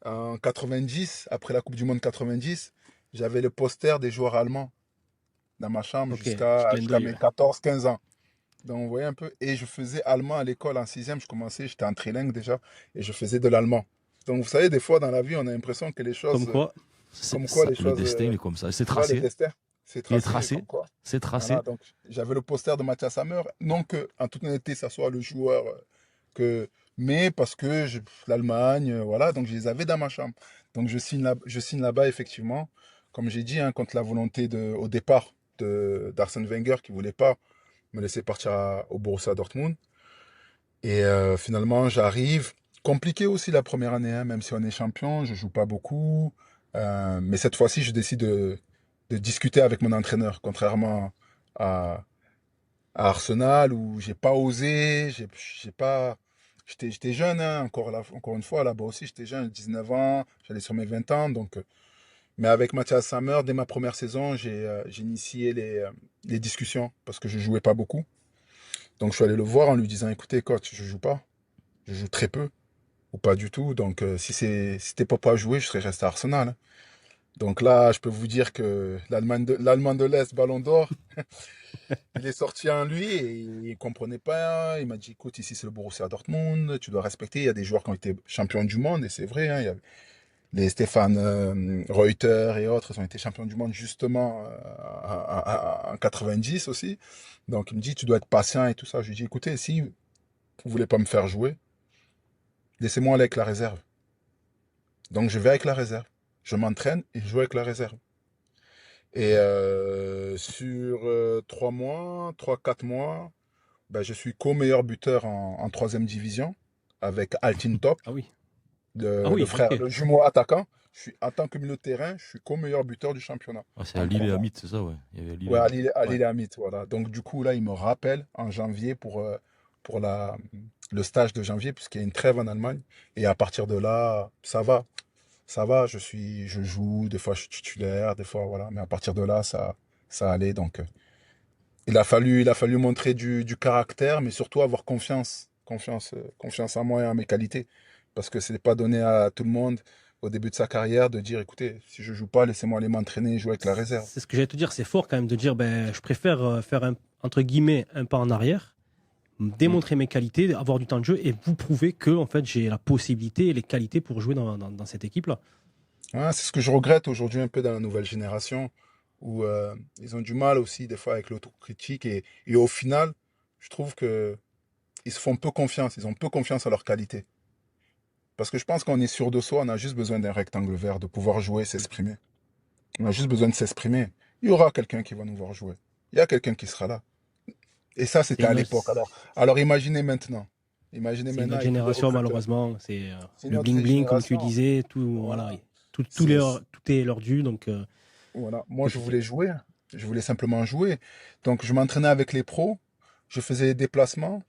[SPEAKER 2] en 90, après la Coupe du Monde 90, j'avais le poster des joueurs allemands dans ma chambre
[SPEAKER 3] Ok, petit
[SPEAKER 2] jusqu'à
[SPEAKER 3] clin d'œil.
[SPEAKER 2] mes 14-15 ans. Donc, vous voyez un peu. Et je faisais allemand à l'école en sixième. J'étais en trilingue déjà, et je faisais de l'allemand. Donc, vous savez, des fois dans la vie, on a l'impression que les choses,
[SPEAKER 3] Comme quoi,
[SPEAKER 1] Le destin, il est comme ça. C'est
[SPEAKER 2] tu vois, le
[SPEAKER 1] tracé.
[SPEAKER 2] destin, c'est
[SPEAKER 1] Il est
[SPEAKER 2] tracé.
[SPEAKER 1] tracé.
[SPEAKER 2] Comme quoi.
[SPEAKER 1] C'est tracé.
[SPEAKER 2] Voilà, donc j'avais le poster de Mathias Sammer. Non que, en toute honnêteté, ça soit le joueur mais parce que l'Allemagne, voilà, donc je les avais dans ma chambre. Donc je signe là-bas, effectivement, comme j'ai dit, hein, contre la volonté au départ d'Arsène Wenger qui voulait pas me laisser partir au Borussia Dortmund. Et finalement, j'arrive. Compliqué aussi la première année, hein, même si on est champion, je joue pas beaucoup. Mais cette fois-ci, je décide de discuter avec mon entraîneur, contrairement à, à Arsenal où j'ai pas osé, j'ai pas. J'étais jeune, hein, encore une fois, là-bas aussi, j'étais jeune, 19 ans, j'allais sur mes 20 ans. Mais avec Mathias Sammer, dès ma première saison, j'ai initié les discussions parce que je jouais pas beaucoup. Donc je suis allé le voir en lui disant, écoutez, coach, je joue pas, je joue très peu ou pas du tout. Donc si t'es pas jouer, je serais resté à Arsenal. Hein. Donc là, je peux vous dire que l'Allemand de l'Est, Ballon d'Or, il est sorti en lui et il comprenait pas. Il m'a dit, écoute, ici c'est le Borussia Dortmund, tu dois respecter. Il y a des joueurs qui ont été champions du monde et c'est vrai. Hein, il y a les Stéphane Reuter et autres, ils ont été champions du monde justement en 90 aussi. Donc il me dit, tu dois être patient et tout ça. Je lui dis, écoutez, si vous voulez pas me faire jouer, laissez-moi aller avec la réserve. Donc je vais avec la réserve. Je m'entraîne et je joue avec la réserve. Et sur 3 mois, 3-4 mois, ben, je suis co-meilleur buteur en troisième division avec Altin Top,
[SPEAKER 3] ah oui.
[SPEAKER 2] le,
[SPEAKER 3] Ah oui,
[SPEAKER 2] le frère,
[SPEAKER 3] ok.
[SPEAKER 2] le jumeau attaquant. En tant que milieu de terrain, je suis co-meilleur buteur du championnat.
[SPEAKER 1] Ah, c'est à Lille et Amit, c'est ça, ouais. Il y avait Lille
[SPEAKER 2] Ouais,
[SPEAKER 1] et-
[SPEAKER 2] à
[SPEAKER 1] Ouais.
[SPEAKER 2] Lille et Amit, voilà. Donc du coup, là, il me rappelle en janvier pour le stage de janvier, puisqu'il y a une trêve en Allemagne. Et à partir de là, ça va. Ça va, je joue, des fois je suis titulaire, des fois, voilà. Mais à partir de là, ça allait. Donc, il a fallu montrer du caractère, mais surtout avoir confiance. Confiance en moi et en mes qualités. Parce que ce n'est pas donné à tout le monde au début de sa carrière de dire, écoutez, si je joue pas, laissez-moi aller m'entraîner et jouer avec la réserve.
[SPEAKER 3] C'est ce que j'allais te dire, c'est fort quand même de dire ben, je préfère faire entre guillemets un pas en arrière, démontrer mes qualités, avoir du temps de jeu et vous prouver que en fait, j'ai la possibilité et les qualités pour jouer dans cette équipe-là.
[SPEAKER 2] Ouais, c'est ce que je regrette aujourd'hui un peu dans la nouvelle génération, où ils ont du mal aussi des fois avec l'autocritique et au final, je trouve que ils se font peu confiance, ils ont peu confiance en leur qualité. Parce que je pense qu'on est sûr de soi, on a juste besoin d'un rectangle vert, de pouvoir jouer, s'exprimer. On a juste besoin de s'exprimer. Il y aura quelqu'un qui va nous voir jouer. Il y a quelqu'un qui sera là. Et ça,
[SPEAKER 3] C'est
[SPEAKER 2] c'était à
[SPEAKER 3] une,
[SPEAKER 2] l'époque. Alors imaginez maintenant. Imaginez
[SPEAKER 3] c'est une
[SPEAKER 2] maintenant
[SPEAKER 3] autre
[SPEAKER 2] avec tous les
[SPEAKER 3] génération,
[SPEAKER 2] recruteurs.
[SPEAKER 3] malheureusement. C'est
[SPEAKER 2] C'est
[SPEAKER 3] le
[SPEAKER 2] notre
[SPEAKER 3] bling-bling, comme tu
[SPEAKER 2] génération.
[SPEAKER 3] disais. Tout, voilà,
[SPEAKER 2] Voilà. C'est,
[SPEAKER 3] tout est leur dû, donc
[SPEAKER 2] voilà. Moi, je
[SPEAKER 3] compliqué.
[SPEAKER 2] voulais jouer. Je voulais simplement jouer. Donc, je m'entraînais avec les pros. Je faisais des déplacements.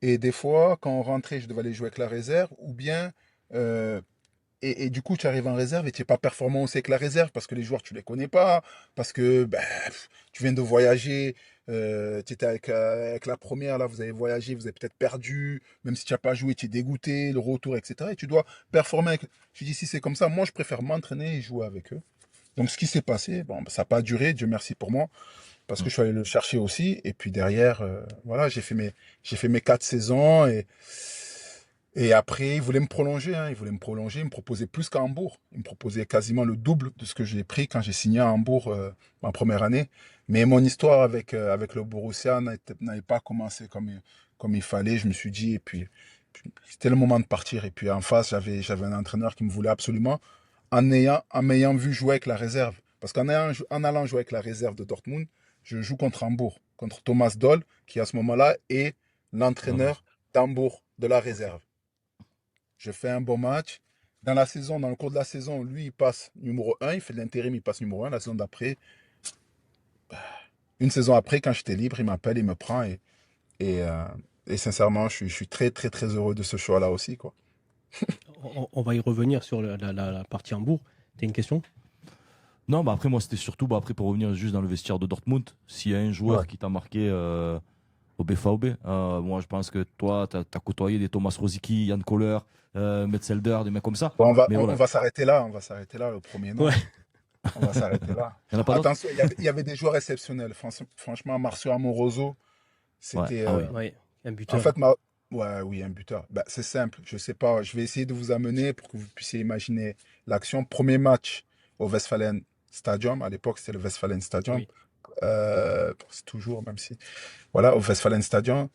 [SPEAKER 2] Et des fois, quand on rentrait, je devais aller jouer avec la réserve. Ou bien, euh, et du coup, tu arrives en réserve et tu n'es pas performant aussi avec la réserve parce que les joueurs, tu ne les connais pas, parce que ben, tu viens de voyager, tu étais avec la première, là, vous avez voyagé, vous avez peut-être perdu, même si tu n'as pas joué, tu es dégoûté, le retour, etc. Et tu dois performer avec. Je dis, si c'est comme ça, moi, je préfère m'entraîner et jouer avec eux. Donc, ce qui s'est passé, bon, ben, ça n'a pas duré, Dieu merci pour moi, parce que je suis allé le chercher aussi. Et puis derrière, voilà, j'ai fait mes 4 saisons et après, il voulait me prolonger, hein, il voulait me prolonger, il me proposait plus qu'à Hambourg. Il me proposait quasiment le double de ce que j'ai pris quand j'ai signé à Hambourg ma première année. Mais mon histoire avec le Borussia n'avait pas commencé comme il fallait. Je me suis dit, et puis, c'était le moment de partir. Et puis en face, j'avais un entraîneur qui me voulait absolument, en m'ayant vu jouer avec la réserve. Parce en allant jouer avec la réserve de Dortmund, je joue contre Hambourg, contre Thomas Doll, qui à ce moment-là est
[SPEAKER 1] Ah,
[SPEAKER 2] l'entraîneur d'Hambourg, de la
[SPEAKER 1] ok.
[SPEAKER 2] réserve. Je fais un bon match. Dans la saison, dans le cours de la saison, lui, il passe numéro un. Il fait de l'intérim, il passe numéro un. La saison d'après, une saison après, quand j'étais libre, il m'appelle, il me prend. Et, euh, et sincèrement, je suis très, très, très heureux de ce choix-là aussi, quoi.
[SPEAKER 3] On va y revenir sur la partie Hambourg. T'as une question?
[SPEAKER 1] Non, bah après, moi, c'était surtout, bah après, pour revenir juste dans le vestiaire de Dortmund, s'il y a un
[SPEAKER 2] Ouais.
[SPEAKER 1] joueur qui t'a marqué au BVB, moi, je pense que toi, tu as côtoyé des Thomas Rosicky, Jan Koller, Metzelder, des mecs comme ça.
[SPEAKER 2] Bon, on va,
[SPEAKER 1] Mais
[SPEAKER 2] on, on
[SPEAKER 1] voilà,
[SPEAKER 2] va s'arrêter là. On va s'arrêter là, le premier
[SPEAKER 3] Ouais.
[SPEAKER 2] nom. On va s'arrêter là.
[SPEAKER 1] il n'y en a pas d'autres?
[SPEAKER 2] Attention, il y avait des joueurs exceptionnels. Franchement, Marcio Amoroso,
[SPEAKER 1] Ouais,
[SPEAKER 2] c'était.
[SPEAKER 1] ah oui.
[SPEAKER 3] Ouais, un
[SPEAKER 2] En
[SPEAKER 3] buteur.
[SPEAKER 2] fait, ouais, oui, un buteur. Bah, c'est simple. Je sais pas. Je vais essayer de vous amener pour que vous puissiez imaginer l'action. Premier match au Westfalen Stadium. À l'époque, c'était le Westfalen Stadium.
[SPEAKER 3] Oui.
[SPEAKER 2] C'est toujours, même si. Voilà, au Westfalen Stadium.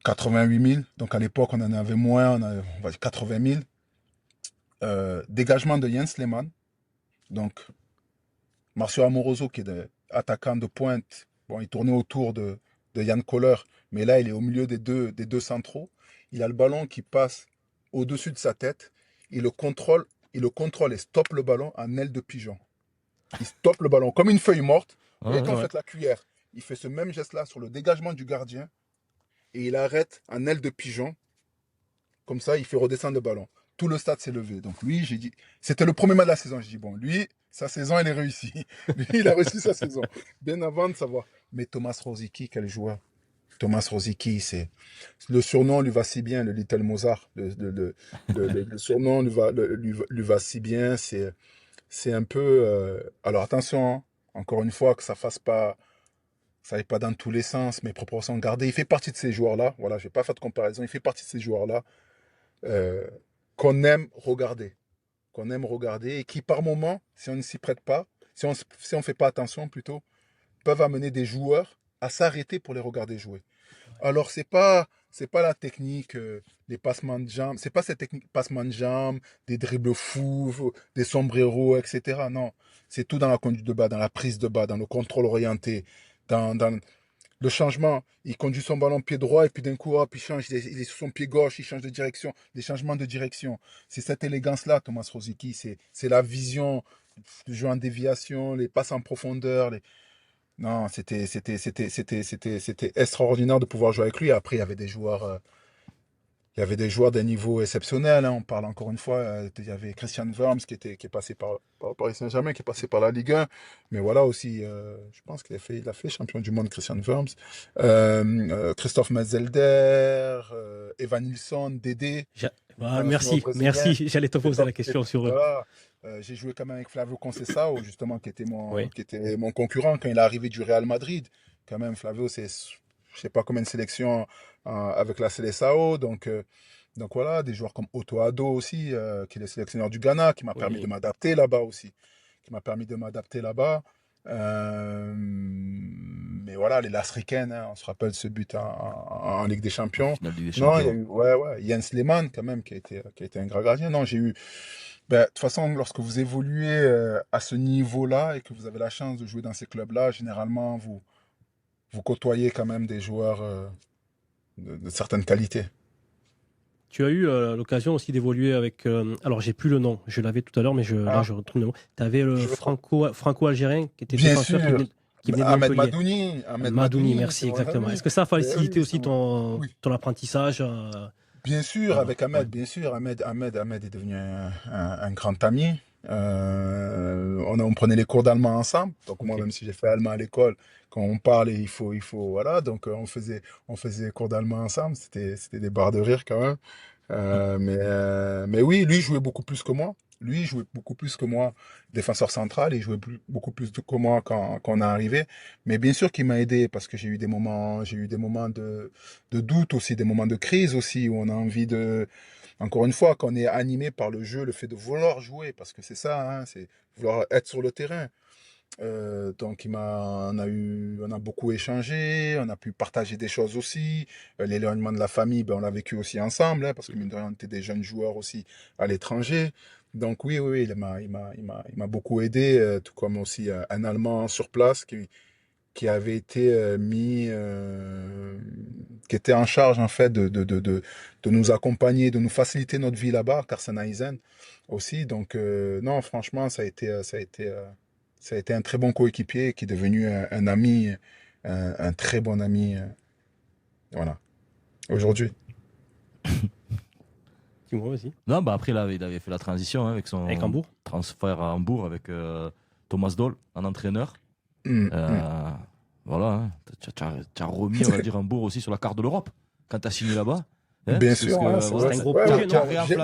[SPEAKER 2] 88 000. Donc, à l'époque, on en avait moins. On va dire 80 000. Dégagement de Jens Lehmann. Donc, Marcio Amoroso, qui est attaquant de pointe. Bon, il tournait autour de Jan Koller, mais là, il est au milieu des deux centraux. Il a le ballon qui passe au-dessus de sa tête. Il le contrôle et stoppe le ballon en aile de pigeon. Il stoppe le ballon comme une feuille morte. Vous voyez
[SPEAKER 1] Ah
[SPEAKER 2] quand
[SPEAKER 1] ouais.
[SPEAKER 2] vous
[SPEAKER 3] Ouais.
[SPEAKER 2] faites la cuillère, il fait ce même geste-là sur le dégagement du gardien et il arrête en aile de pigeon. Comme ça, il fait redescendre le ballon. Tout le stade s'est levé. Donc lui, j'ai dit, c'était le premier match de la saison. J'ai dit, bon, lui, sa saison, elle est réussie. Lui, il a réussi sa saison. Bien avant de savoir. Mais Thomas Rosicky, quel joueur. Thomas Rosicky, le surnom lui va si bien, le Little Mozart. Le surnom lui va si bien. C'est un peu. Alors attention, hein, encore une fois, que ça aille pas dans tous les sens, mais proportion gardée. Il fait partie de ces joueurs-là. Voilà, je vais pas faire de comparaison. Il fait partie de ces joueurs-là euh, qu'on aime regarder, et qui par moment, si on ne s'y prête pas, si on fait pas attention plutôt, peuvent amener des joueurs à s'arrêter pour les regarder jouer. Alors c'est pas la technique, les passements de jambes, c'est pas cette technique passement de jambes, des dribbles fous, des sombreros, etc. Non, c'est tout dans la conduite de bas, dans la prise de bas, dans le contrôle orienté, dans le changement, il conduit son ballon pied droit et puis d'un coup, hop, il change, il est sur son pied gauche, il change de direction, des changements de direction. C'est cette élégance-là, Thomas Rosicky, c'est la vision, le jeu en déviation, les passes en profondeur. Non, c'était extraordinaire de pouvoir jouer avec lui. Après, il y avait des joueurs d'un niveau exceptionnel, hein. On parle encore une fois, il y avait Christian Worms qui est passé par le Paris Saint-Germain, qui est passé par la Ligue 1. Mais voilà aussi, je pense qu'il a fait champion du monde, Christian Worms. Christophe Metzelder, Evan Nilsson, Dédé,
[SPEAKER 3] J'a- Voilà,
[SPEAKER 2] international
[SPEAKER 3] merci,
[SPEAKER 2] brésilien.
[SPEAKER 3] merci. J'allais te poser la question sur eux.
[SPEAKER 2] Voilà. J'ai joué quand même avec Flavio Conceição, justement, qui était mon,
[SPEAKER 3] Oui.
[SPEAKER 2] qui était mon concurrent quand il est arrivé du Real Madrid. Quand même, Flavio, c'est, je sais pas combien de sélections avec la Seleção. Donc, Donc voilà, des joueurs comme Otto Addo aussi, qui est le sélectionneur du Ghana, qui m'a permis de
[SPEAKER 3] Oui.
[SPEAKER 2] m'adapter là-bas aussi. Qui m'a permis de m'adapter là-bas. Mais voilà, les Last-Ricaines, hein, on se rappelle ce but en Ligue des
[SPEAKER 1] En
[SPEAKER 2] Champions.
[SPEAKER 1] finale Ligue des
[SPEAKER 2] Non, il y a
[SPEAKER 1] Champions.
[SPEAKER 2] eu Jens Lehmann quand même qui a été un grand gardien. Non, j'ai eu. Ben, de toute façon, lorsque vous évoluez à ce niveau-là et que vous avez la chance de jouer dans ces clubs-là, généralement, vous côtoyez quand même des joueurs de certaines qualités.
[SPEAKER 3] Tu as eu l'occasion aussi d'évoluer avec. Alors, j'ai plus le nom, je l'avais tout à l'heure, mais là,
[SPEAKER 2] Ah,
[SPEAKER 3] je retrouve le nom. Tu avais le
[SPEAKER 2] je veux trop.
[SPEAKER 3] franco-algérien qui était
[SPEAKER 2] Bien
[SPEAKER 3] défenseur
[SPEAKER 2] sûr,
[SPEAKER 3] qui venait de
[SPEAKER 2] Ahmed
[SPEAKER 3] Montpellier.
[SPEAKER 2] Madouni, Ahmed
[SPEAKER 3] Madouni,
[SPEAKER 2] Madouni, c'est
[SPEAKER 3] merci,
[SPEAKER 2] mon
[SPEAKER 3] exactement. Est-ce
[SPEAKER 2] ami.
[SPEAKER 3] que ça a
[SPEAKER 2] Ben
[SPEAKER 3] facilité
[SPEAKER 2] oui,
[SPEAKER 3] aussi
[SPEAKER 2] oui.
[SPEAKER 3] ton apprentissage
[SPEAKER 2] Bien sûr,
[SPEAKER 3] voilà,
[SPEAKER 2] avec
[SPEAKER 3] ouais.
[SPEAKER 2] Ahmed, bien sûr. Ahmed est devenu un grand ami. On prenait les cours d'allemand ensemble. Donc moi,
[SPEAKER 3] Ok.
[SPEAKER 2] même si j'ai fait allemand à l'école, quand on parle, voilà. Donc on faisait les cours d'allemand ensemble. C'était des barres de rire quand même. Mais oui, lui jouait beaucoup plus que moi. Lui jouait beaucoup plus que moi, défenseur central. Il jouait beaucoup plus que moi quand on est arrivé. Mais bien sûr qu'il m'a aidé parce que j'ai eu des moments de doute aussi, des moments de crise aussi, où on a envie de, encore une fois, qu'on est animé par le jeu, le fait de vouloir jouer, parce que c'est ça, hein, c'est vouloir être sur le terrain. Donc on a beaucoup échangé, on a pu partager des choses aussi. L'éloignement de la famille, ben, on l'a vécu aussi ensemble, hein, parce que mine de rien, on était des jeunes joueurs aussi à l'étranger. Donc oui, il m'a beaucoup aidé, tout comme aussi un Allemand sur place qui avait été qui était en charge en fait de nous accompagner, de nous faciliter notre vie là-bas, Carsten Eisen aussi. Donc non, franchement, ça a été un très bon coéquipier qui est devenu un ami, un très bon ami, voilà, aujourd'hui.
[SPEAKER 3] Dis-moi aussi.
[SPEAKER 1] Non, bah après, là, il avait fait la transition hein, avec
[SPEAKER 3] Avec
[SPEAKER 1] son
[SPEAKER 3] Hambourg.
[SPEAKER 1] transfert à Hambourg avec Thomas Doll en entraîneur.
[SPEAKER 2] Hum, hum.
[SPEAKER 1] Euh, voilà, hein. Tu as remis, on va dire, Hambourg aussi sur la carte de l'Europe quand tu as signé là-bas. Hein,
[SPEAKER 2] Bien
[SPEAKER 1] parce que,
[SPEAKER 2] sûr, hein, c'est
[SPEAKER 3] C'était
[SPEAKER 2] vrai.
[SPEAKER 3] un
[SPEAKER 1] voilà,
[SPEAKER 3] gros
[SPEAKER 2] Ouais,
[SPEAKER 3] projet,
[SPEAKER 2] ouais,
[SPEAKER 1] tu as
[SPEAKER 3] non?
[SPEAKER 1] réenflammé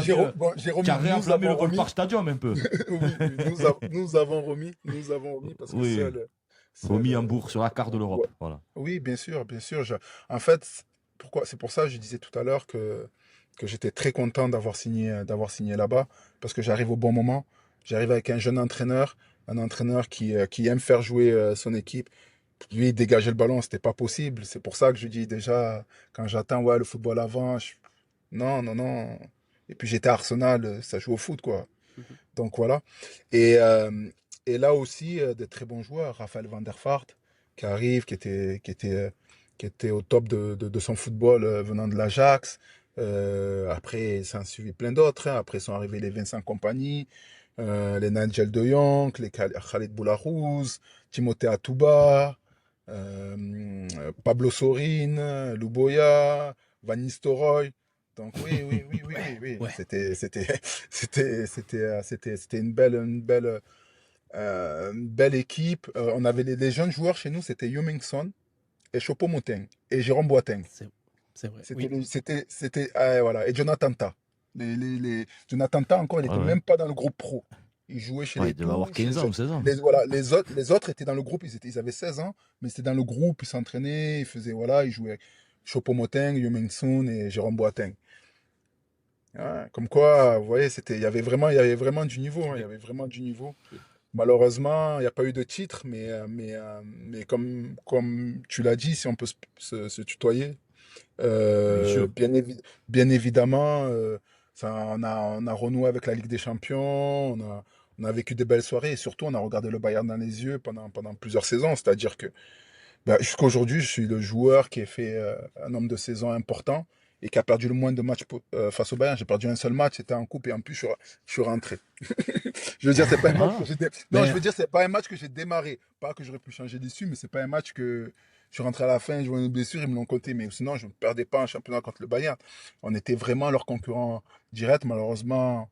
[SPEAKER 2] J'ai
[SPEAKER 1] tu as
[SPEAKER 2] remis, nous
[SPEAKER 1] réenflammé le
[SPEAKER 2] avons remis.
[SPEAKER 1] Volkspark Stadium un peu.
[SPEAKER 2] Oui, nous avons remis parce que
[SPEAKER 1] Oui,
[SPEAKER 2] seul,
[SPEAKER 1] remis Hambourg sur la carte de
[SPEAKER 2] ouais.
[SPEAKER 1] l'Europe. Voilà.
[SPEAKER 2] Oui, bien sûr, bien sûr. En fait, c'est pour ça que je disais tout à l'heure que j'étais très content d'avoir signé là-bas, parce que j'arrive au bon moment. J'arrive avec un jeune entraîneur, un entraîneur qui aime faire jouer son équipe. Lui, dégager le ballon, c'était pas possible. C'est pour ça que je dis déjà, quand j'attends, ouais, le football avant, non, non, non. Et puis j'étais à Arsenal, ça joue au foot, quoi.
[SPEAKER 3] Mhm.
[SPEAKER 2] Donc voilà. Et, euh, et là aussi, de très bons joueurs. Raphaël van der Vaart, qui arrive, qui était au top de son football venant de l'Ajax. Après, ça en suivi plein d'autres, hein. Après sont arrivés les Vincent Kompany, les Nigel de Jong, les Khalid Boularouz, Timothée Atouba, Pablo Sorin, Luboya, Van Nistelrooy. Donc
[SPEAKER 3] Ouais,
[SPEAKER 2] oui.
[SPEAKER 3] ouais.
[SPEAKER 2] C'était une belle équipe. On avait les jeunes joueurs chez nous, c'était Youmingson et Choupo-Moting et Jérôme Boateng.
[SPEAKER 3] C'est c'est vrai. Oui.
[SPEAKER 2] Voilà. Et Jonathan Tah. Jonathan Tah encore, il
[SPEAKER 1] Ouais,
[SPEAKER 2] n'était
[SPEAKER 1] ouais.
[SPEAKER 2] même pas dans le groupe pro. Il jouait chez
[SPEAKER 1] Ouais,
[SPEAKER 2] les
[SPEAKER 1] il devait avoir
[SPEAKER 2] touches.
[SPEAKER 1] 15 ans ou 16 ans.
[SPEAKER 2] Voilà, les autres étaient dans le groupe, ils avaient 16 ans, mais c'était dans le groupe, ils s'entraînaient, voilà, ils jouaient Choupo-Moting, Youmingson et Jérôme Boateng. Ouais, comme quoi, vous voyez, il y avait vraiment du niveau, hein, il y
[SPEAKER 3] Oui.
[SPEAKER 2] avait vraiment du niveau. Malheureusement, il n'y a pas eu de titre, mais comme tu l'as dit, si on peut se tutoyer,
[SPEAKER 1] Bien sûr.
[SPEAKER 2] bien évidemment, on a renoué avec la Ligue des Champions, on a vécu des belles soirées et surtout on a regardé le Bayern dans les yeux pendant plusieurs saisons. C'est-à-dire que bah, jusqu'à aujourd'hui, je suis le joueur qui a fait un nombre de saisons important et qui a perdu le moins de matchs face au Bayern. J'ai perdu un seul match, c'était en coupe et en plus je suis rentré. Je veux dire, c'est pas un match que
[SPEAKER 1] Voilà.
[SPEAKER 2] Non, je
[SPEAKER 1] Mais
[SPEAKER 2] veux dire, c'est pas un match que j'ai démarré. Pas que j'aurais pu changer d'issue, mais c'est pas un match que je suis rentré à la fin, joué une blessure, ils me l'ont compté. Mais sinon, je ne perdais pas un championnat contre le Bayern. On était vraiment leur concurrent direct. Malheureusement,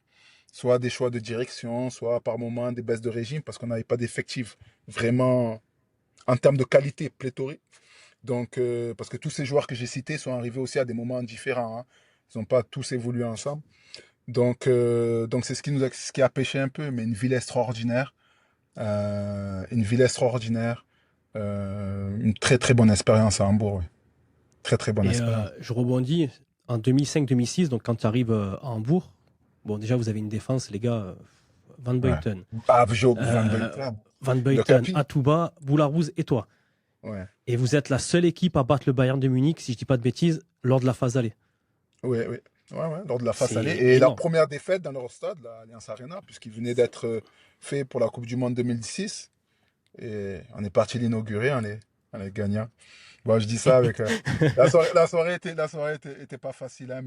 [SPEAKER 2] soit des choix de direction, soit par moment des baisses de régime, parce qu'on n'avait pas d'effectifs vraiment en termes de qualité pléthorique. Donc, parce que tous ces joueurs que j'ai cités sont arrivés aussi à des moments différents, hein. Ils n'ont pas tous évolué ensemble. Donc c'est ce qui a pêché un peu, mais une ville extraordinaire, une très très bonne expérience à Hambourg, oui. Très très bonne
[SPEAKER 3] Et
[SPEAKER 2] expérience.
[SPEAKER 3] je rebondis. en 2005-2006, donc quand tu arrives à Hambourg, bon, déjà, vous avez une défense, les gars, Van Buiten,
[SPEAKER 2] Ah, Van Buiten.
[SPEAKER 3] Van
[SPEAKER 2] Le
[SPEAKER 3] Buiten,
[SPEAKER 2] Capi.
[SPEAKER 3] Atouba, Boularouz et toi.
[SPEAKER 2] Ouais.
[SPEAKER 3] Et vous êtes la seule équipe à battre le Bayern de Munich, si je dis pas de bêtises, lors de la phase aller.
[SPEAKER 2] Oui, oui. Ouais, lors de la phase
[SPEAKER 3] C'est
[SPEAKER 2] aller. Et
[SPEAKER 3] énorme.
[SPEAKER 2] la première défaite dans leur stade, l'Allianz Arena, puisqu'il venait d'être fait pour la Coupe du Monde 2006. Et on est parti l'inaugurer, on est gagnant. Bon, je dis ça avec. La soirée était pas facile, hein,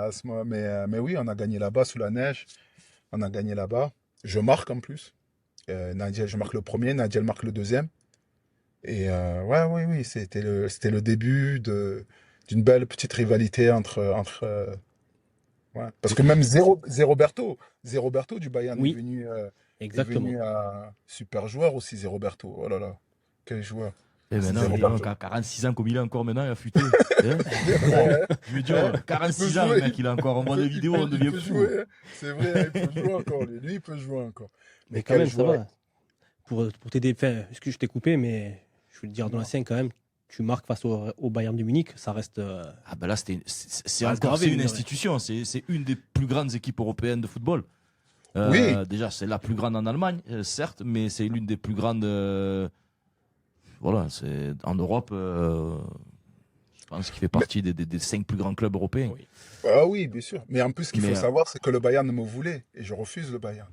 [SPEAKER 2] à ce moment, mais oui, on a gagné là-bas sous la neige. On a gagné là-bas. Je marque en plus. Nigel, je marque le premier, Nigel marque le deuxième. Et oui, c'était le début d'une belle petite rivalité entre parce que même Zé Roberto du Bayern
[SPEAKER 3] Oui,
[SPEAKER 2] est venu,
[SPEAKER 3] exactement.
[SPEAKER 2] super joueur aussi, Zé Roberto. Oh là là, quel joueur.
[SPEAKER 1] Et
[SPEAKER 2] C'est
[SPEAKER 1] maintenant,
[SPEAKER 2] Zé
[SPEAKER 1] il est
[SPEAKER 2] Roberto.
[SPEAKER 1] à 46 ans comme il est encore maintenant, il a futé.
[SPEAKER 2] Ouais,
[SPEAKER 1] Je veux dire, 46 ans, le mec, il a encore en voit des vidéos, on
[SPEAKER 2] il
[SPEAKER 1] devient
[SPEAKER 2] peut
[SPEAKER 1] fou.
[SPEAKER 2] jouer, hein. C'est vrai, il peut jouer encore. Lui, il peut jouer encore.
[SPEAKER 3] Mais quand
[SPEAKER 2] quel
[SPEAKER 3] même, ça
[SPEAKER 2] joueur.
[SPEAKER 3] va. Pour t'aider, enfin, excuse, je t'ai coupé, mais je veux te dire, dans
[SPEAKER 2] Non.
[SPEAKER 3] l'ancien, quand même, tu marques face au Bayern de Munich, ça reste.
[SPEAKER 1] Ah ben là, c'est
[SPEAKER 3] Ah,
[SPEAKER 1] encore
[SPEAKER 3] gravé,
[SPEAKER 1] c'est une
[SPEAKER 3] mine de rien.
[SPEAKER 1] institution, c'est une des plus grandes équipes européennes de football.
[SPEAKER 2] Oui.
[SPEAKER 1] Déjà, c'est la plus grande en Allemagne, certes, mais c'est l'une des plus grandes. Voilà, c'est en Europe. Je pense qu'il fait partie des 5 plus grands clubs européens.
[SPEAKER 3] Oui.
[SPEAKER 2] Ah oui, bien sûr. Mais en plus, ce qu'il faut
[SPEAKER 1] Mais,
[SPEAKER 2] savoir, c'est que le Bayern me voulait et je refuse le Bayern.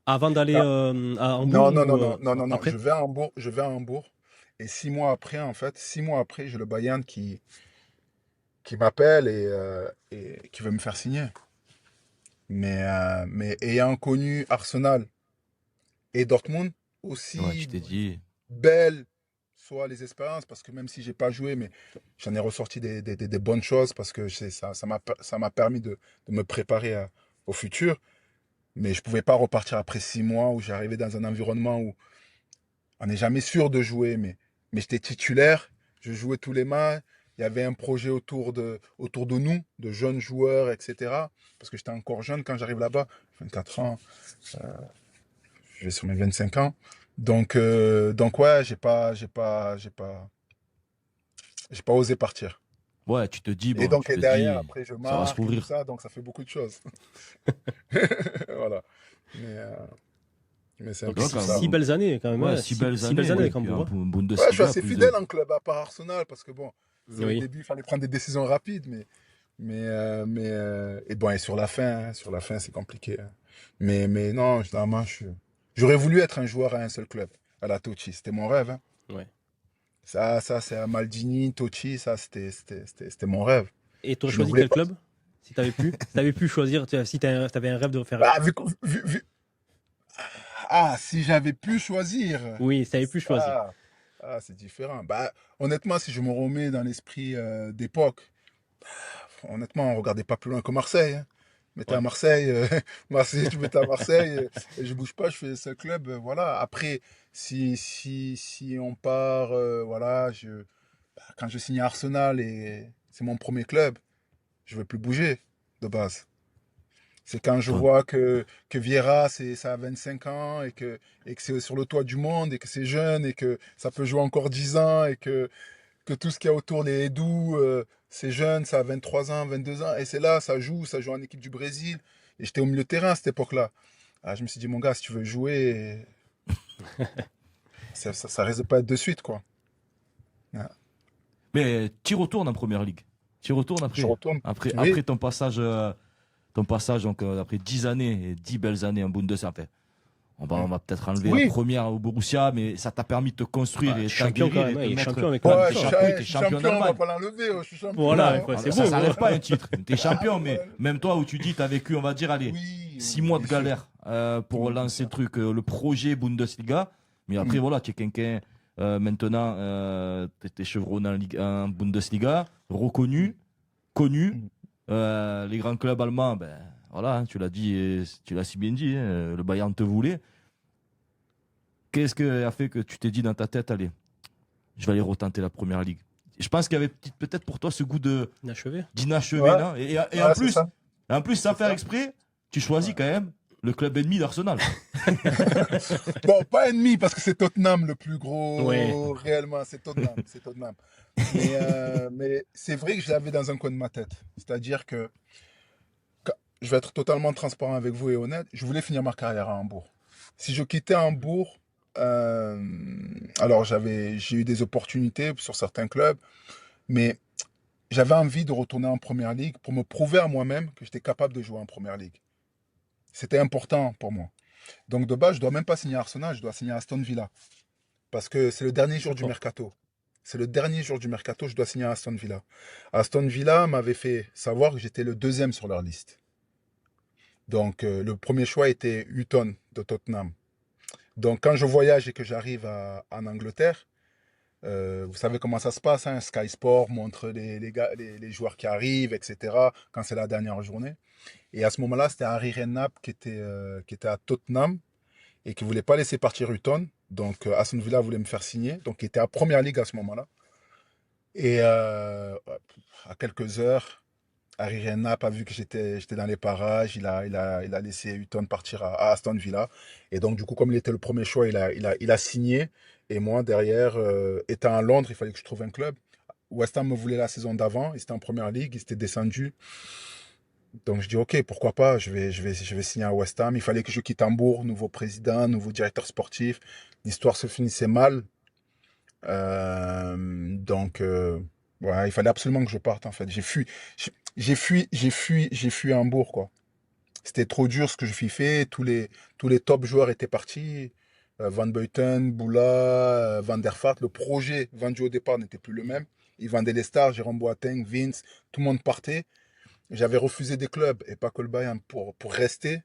[SPEAKER 3] Avant d'aller
[SPEAKER 2] Ah.
[SPEAKER 3] à Hambourg
[SPEAKER 2] Non.
[SPEAKER 3] après
[SPEAKER 2] Je vais à Hambourg. Et 6 mois après, en fait, 6 mois après, j'ai le Bayern qui m'appelle et qui veut me faire signer. Mais ayant connu Arsenal et Dortmund, aussi
[SPEAKER 1] Ouais, tu t'es dit.
[SPEAKER 2] belles soient les expériences, parce que même si j'ai pas joué, mais j'en ai ressorti des bonnes choses, parce que ça m'a permis de me préparer au futur. Mais je pouvais pas repartir après 6 mois où j'arrivais dans un environnement où on n'est jamais sûr de jouer, mais j'étais titulaire, je jouais tous les matchs. Il y avait un projet autour de nous, de jeunes joueurs, etc. Parce que j'étais encore jeune quand j'arrive là-bas, 24 ans, je vais sur mes 25 ans. Donc ouais, j'ai pas osé partir.
[SPEAKER 1] Ouais, tu te dis,
[SPEAKER 2] Et
[SPEAKER 1] bon,
[SPEAKER 2] donc
[SPEAKER 1] tu te
[SPEAKER 2] derrière,
[SPEAKER 1] dis,
[SPEAKER 2] après, je
[SPEAKER 1] ça va se
[SPEAKER 2] marque, et tout
[SPEAKER 1] couvrir.
[SPEAKER 2] ça, donc ça fait beaucoup de choses. Voilà. Mais c'est un
[SPEAKER 3] Donc,
[SPEAKER 2] peu
[SPEAKER 1] Donc,
[SPEAKER 2] tout
[SPEAKER 1] quand
[SPEAKER 2] ça.
[SPEAKER 3] 6 belles années, quand même.
[SPEAKER 1] Ouais,
[SPEAKER 3] ouais,
[SPEAKER 1] 6
[SPEAKER 3] six
[SPEAKER 1] belles années.
[SPEAKER 3] belles années
[SPEAKER 1] Ouais,
[SPEAKER 3] avec
[SPEAKER 1] puis
[SPEAKER 3] Hambourg.
[SPEAKER 1] en
[SPEAKER 2] Ouais,
[SPEAKER 1] Bundesliga.
[SPEAKER 2] je suis assez
[SPEAKER 1] plus
[SPEAKER 2] fidèle en club, à part Arsenal, parce que bon, c'est au
[SPEAKER 3] Oui.
[SPEAKER 2] début, il fallait prendre des décisions rapides, et bon, et sur la fin, c'est compliqué, hein. Mais non, généralement, j'aurais voulu être un joueur à un seul club, à la Tochi, c'était mon rêve, hein.
[SPEAKER 3] Ouais.
[SPEAKER 2] Ça, c'est à Maldini, Tochi, ça, c'était mon rêve.
[SPEAKER 3] Et tu aurais
[SPEAKER 2] Je ne
[SPEAKER 3] choisi
[SPEAKER 2] voulais
[SPEAKER 3] quel
[SPEAKER 2] pas.
[SPEAKER 3] club? Si tu avais pu. Si tu avais pu choisir, si tu avais un rêve de faire.
[SPEAKER 2] Ah, si j'avais pu choisir.
[SPEAKER 3] Oui, si tu avais pu choisir.
[SPEAKER 2] C'est différent. Bah, honnêtement, si je me remets dans l'esprit d'époque, honnêtement, on regardait pas plus loin que Marseille, hein. Mettez
[SPEAKER 3] Ouais.
[SPEAKER 2] à Marseille, Marseille, tu mettais à Marseille, et je bouge pas, je fais ce club, voilà. Après, si on part, voilà, quand je signe à Arsenal et c'est mon premier club, je veux plus bouger de base. C'est quand je
[SPEAKER 1] Ouais.
[SPEAKER 2] vois que Vieira, ça a 25 ans et que c'est sur le toit du monde et que c'est jeune et que ça peut jouer encore 10 ans et que tout ce qu'il y a autour, les Edu, c'est jeune, ça a 23 ans, 22 ans. Et c'est là, ça joue en équipe du Brésil. Et j'étais au milieu de terrain à cette époque-là. Ah, je me suis dit, mon gars, si tu veux jouer, ça risque de pas être de suite, quoi. Ah.
[SPEAKER 1] Mais tu retournes en première ligue. Tu retournes après.
[SPEAKER 2] Je retourne.
[SPEAKER 1] Après,
[SPEAKER 2] Oui.
[SPEAKER 1] après ton passage donc, après 10 années et 10 belles années en Bundesliga. Enfin, on va peut-être enlever
[SPEAKER 2] Oui.
[SPEAKER 1] la première au Borussia, mais ça t'a permis de te construire
[SPEAKER 3] Ah,
[SPEAKER 1] et
[SPEAKER 3] champion
[SPEAKER 1] t'aguerrir
[SPEAKER 3] quand
[SPEAKER 1] et
[SPEAKER 3] même,
[SPEAKER 1] te
[SPEAKER 3] il est
[SPEAKER 1] mettre.
[SPEAKER 3] champion avec
[SPEAKER 1] Ouais,
[SPEAKER 3] la
[SPEAKER 1] t'es
[SPEAKER 2] je suis
[SPEAKER 1] champion
[SPEAKER 2] on va
[SPEAKER 1] d'Allemagne.
[SPEAKER 2] pas l'enlever, je suis champion.
[SPEAKER 3] Voilà,
[SPEAKER 2] hein.
[SPEAKER 3] quoi, c'est
[SPEAKER 1] Ça
[SPEAKER 3] beau.
[SPEAKER 1] s'enlève pas un titre. T'es champion, mais
[SPEAKER 2] Ouais.
[SPEAKER 1] même toi où tu dis t'as vécu, on va dire, allez,
[SPEAKER 2] Oui,
[SPEAKER 1] 6 mois de
[SPEAKER 2] bien sûr.
[SPEAKER 1] galère pour
[SPEAKER 2] Oui, bien
[SPEAKER 1] lancer
[SPEAKER 2] sûr.
[SPEAKER 1] le truc, le projet Bundesliga. Mais après, voilà, tu es quelqu'un, maintenant, t'es chevronné en Bundesliga, reconnu, connu. Les grands clubs allemands, ben voilà, hein, tu l'as dit, tu l'as si bien dit, hein, le Bayern te voulait. Qu'est-ce qui a fait que tu t'es dit dans ta tête, allez, je vais aller retenter la première ligue? Je pense qu'il y avait peut-être pour toi ce goût
[SPEAKER 3] Inachevé.
[SPEAKER 1] d'inachevé,
[SPEAKER 2] Ouais.
[SPEAKER 1] non? Et
[SPEAKER 2] Ouais,
[SPEAKER 1] en
[SPEAKER 2] c'est
[SPEAKER 1] plus,
[SPEAKER 2] ça.
[SPEAKER 1] sans
[SPEAKER 2] C'est
[SPEAKER 1] faire
[SPEAKER 2] ça.
[SPEAKER 1] exprès, tu choisis quand même le club ennemi d'Arsenal.
[SPEAKER 2] Bon, pas ennemi, parce que c'est Tottenham le plus gros,
[SPEAKER 3] Ouais.
[SPEAKER 2] réellement, c'est Tottenham, c'est Tottenham. Mais c'est vrai que je l'avais dans un coin de ma tête. C'est-à-dire que, je vais être totalement transparent avec vous et honnête, je voulais finir ma carrière à Hambourg. Si je quittais Hambourg, euh, alors j'ai eu des opportunités sur certains clubs, mais j'avais envie de retourner en Première Ligue pour me prouver à moi-même que j'étais capable de jouer en Première Ligue. C'était important pour moi. Donc de base, je dois même pas signer à Arsenal, je dois signer à Aston Villa. Parce que c'est le dernier jour du
[SPEAKER 3] D'accord.
[SPEAKER 2] mercato. C'est le dernier jour du mercato, je dois signer à Aston Villa. Aston Villa m'avait fait savoir que j'étais le deuxième sur leur liste. Donc le premier choix était Hutton de Tottenham. Donc quand je voyage et que j'arrive en Angleterre, vous savez comment ça se passe, hein, Sky Sport montre les joueurs qui arrivent, etc. quand c'est la dernière journée. Et à ce moment-là, c'était Harry Redknapp qui était à Tottenham et qui voulait pas laisser partir Hutton. Donc Aston Villa voulait me faire signer. Donc il était à Première Ligue à ce moment-là. Et à quelques heures, Harry Redknapp a vu que j'étais dans les parages. Il a laissé Hutton partir à Aston Villa. Et donc du coup, comme il était le premier choix, il a signé. Et moi, derrière, étant à Londres, il fallait que je trouve un club. West Ham me voulait la saison d'avant. Ils étaient en Première Ligue. Ils étaient descendus. Donc je dis ok, pourquoi pas, je vais signer à West Ham. Il fallait que je quitte Hambourg, nouveau président, nouveau directeur sportif. L'histoire se finissait mal. Donc ouais, il fallait absolument que je parte en fait. J'ai fui Hambourg quoi. C'était trop dur ce que je fait. Tous les top joueurs étaient partis. Van Buiten, Boula, Van der Vaart. Le projet vendu au départ n'était plus le même. Ils vendaient les stars, Jérôme Boateng, Vince, tout le monde partait. J'avais refusé des clubs et pas que le Bayern pour rester.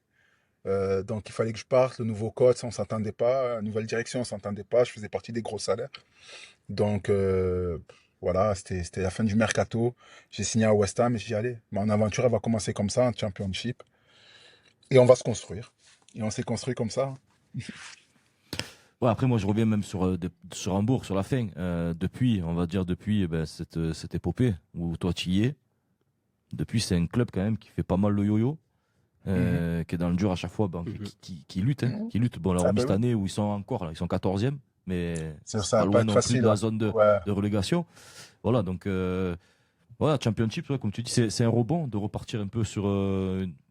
[SPEAKER 2] Donc il fallait que je parte. Le nouveau coach, on s'entendait pas. La nouvelle direction, on s'entendait pas. Je faisais partie des gros salaires. Donc voilà, c'était la fin du mercato. J'ai signé à West Ham et j'ai dit allez, mon aventure elle va commencer comme ça en Championship et on va se construire. Et on s'est construit comme ça.
[SPEAKER 1] Ouais, après, moi, je reviens même sur Hambourg, sur la fin. Depuis, on va dire, depuis cette épopée où toi, tu y es. Depuis, c'est un club quand même qui fait pas mal le yo-yo,
[SPEAKER 2] Mhm.
[SPEAKER 1] qui est dans le dur à chaque fois, bon,
[SPEAKER 3] Mhm.
[SPEAKER 1] qui lutte, hein,
[SPEAKER 2] Mhm.
[SPEAKER 1] qui lutte. Bon, là,
[SPEAKER 2] Ah
[SPEAKER 1] hormis
[SPEAKER 2] ben
[SPEAKER 1] cette
[SPEAKER 2] oui,
[SPEAKER 1] année où ils sont encore, là, ils sont 14e, mais c'est
[SPEAKER 2] ça
[SPEAKER 1] pas
[SPEAKER 2] va pas
[SPEAKER 1] loin
[SPEAKER 2] être
[SPEAKER 1] non plus
[SPEAKER 2] facile,
[SPEAKER 1] de la
[SPEAKER 2] hein.
[SPEAKER 1] zone
[SPEAKER 2] Ouais,
[SPEAKER 1] de relégation. Voilà, donc, voilà, Championship, ouais, comme tu dis, c'est un rebond de repartir un peu sur.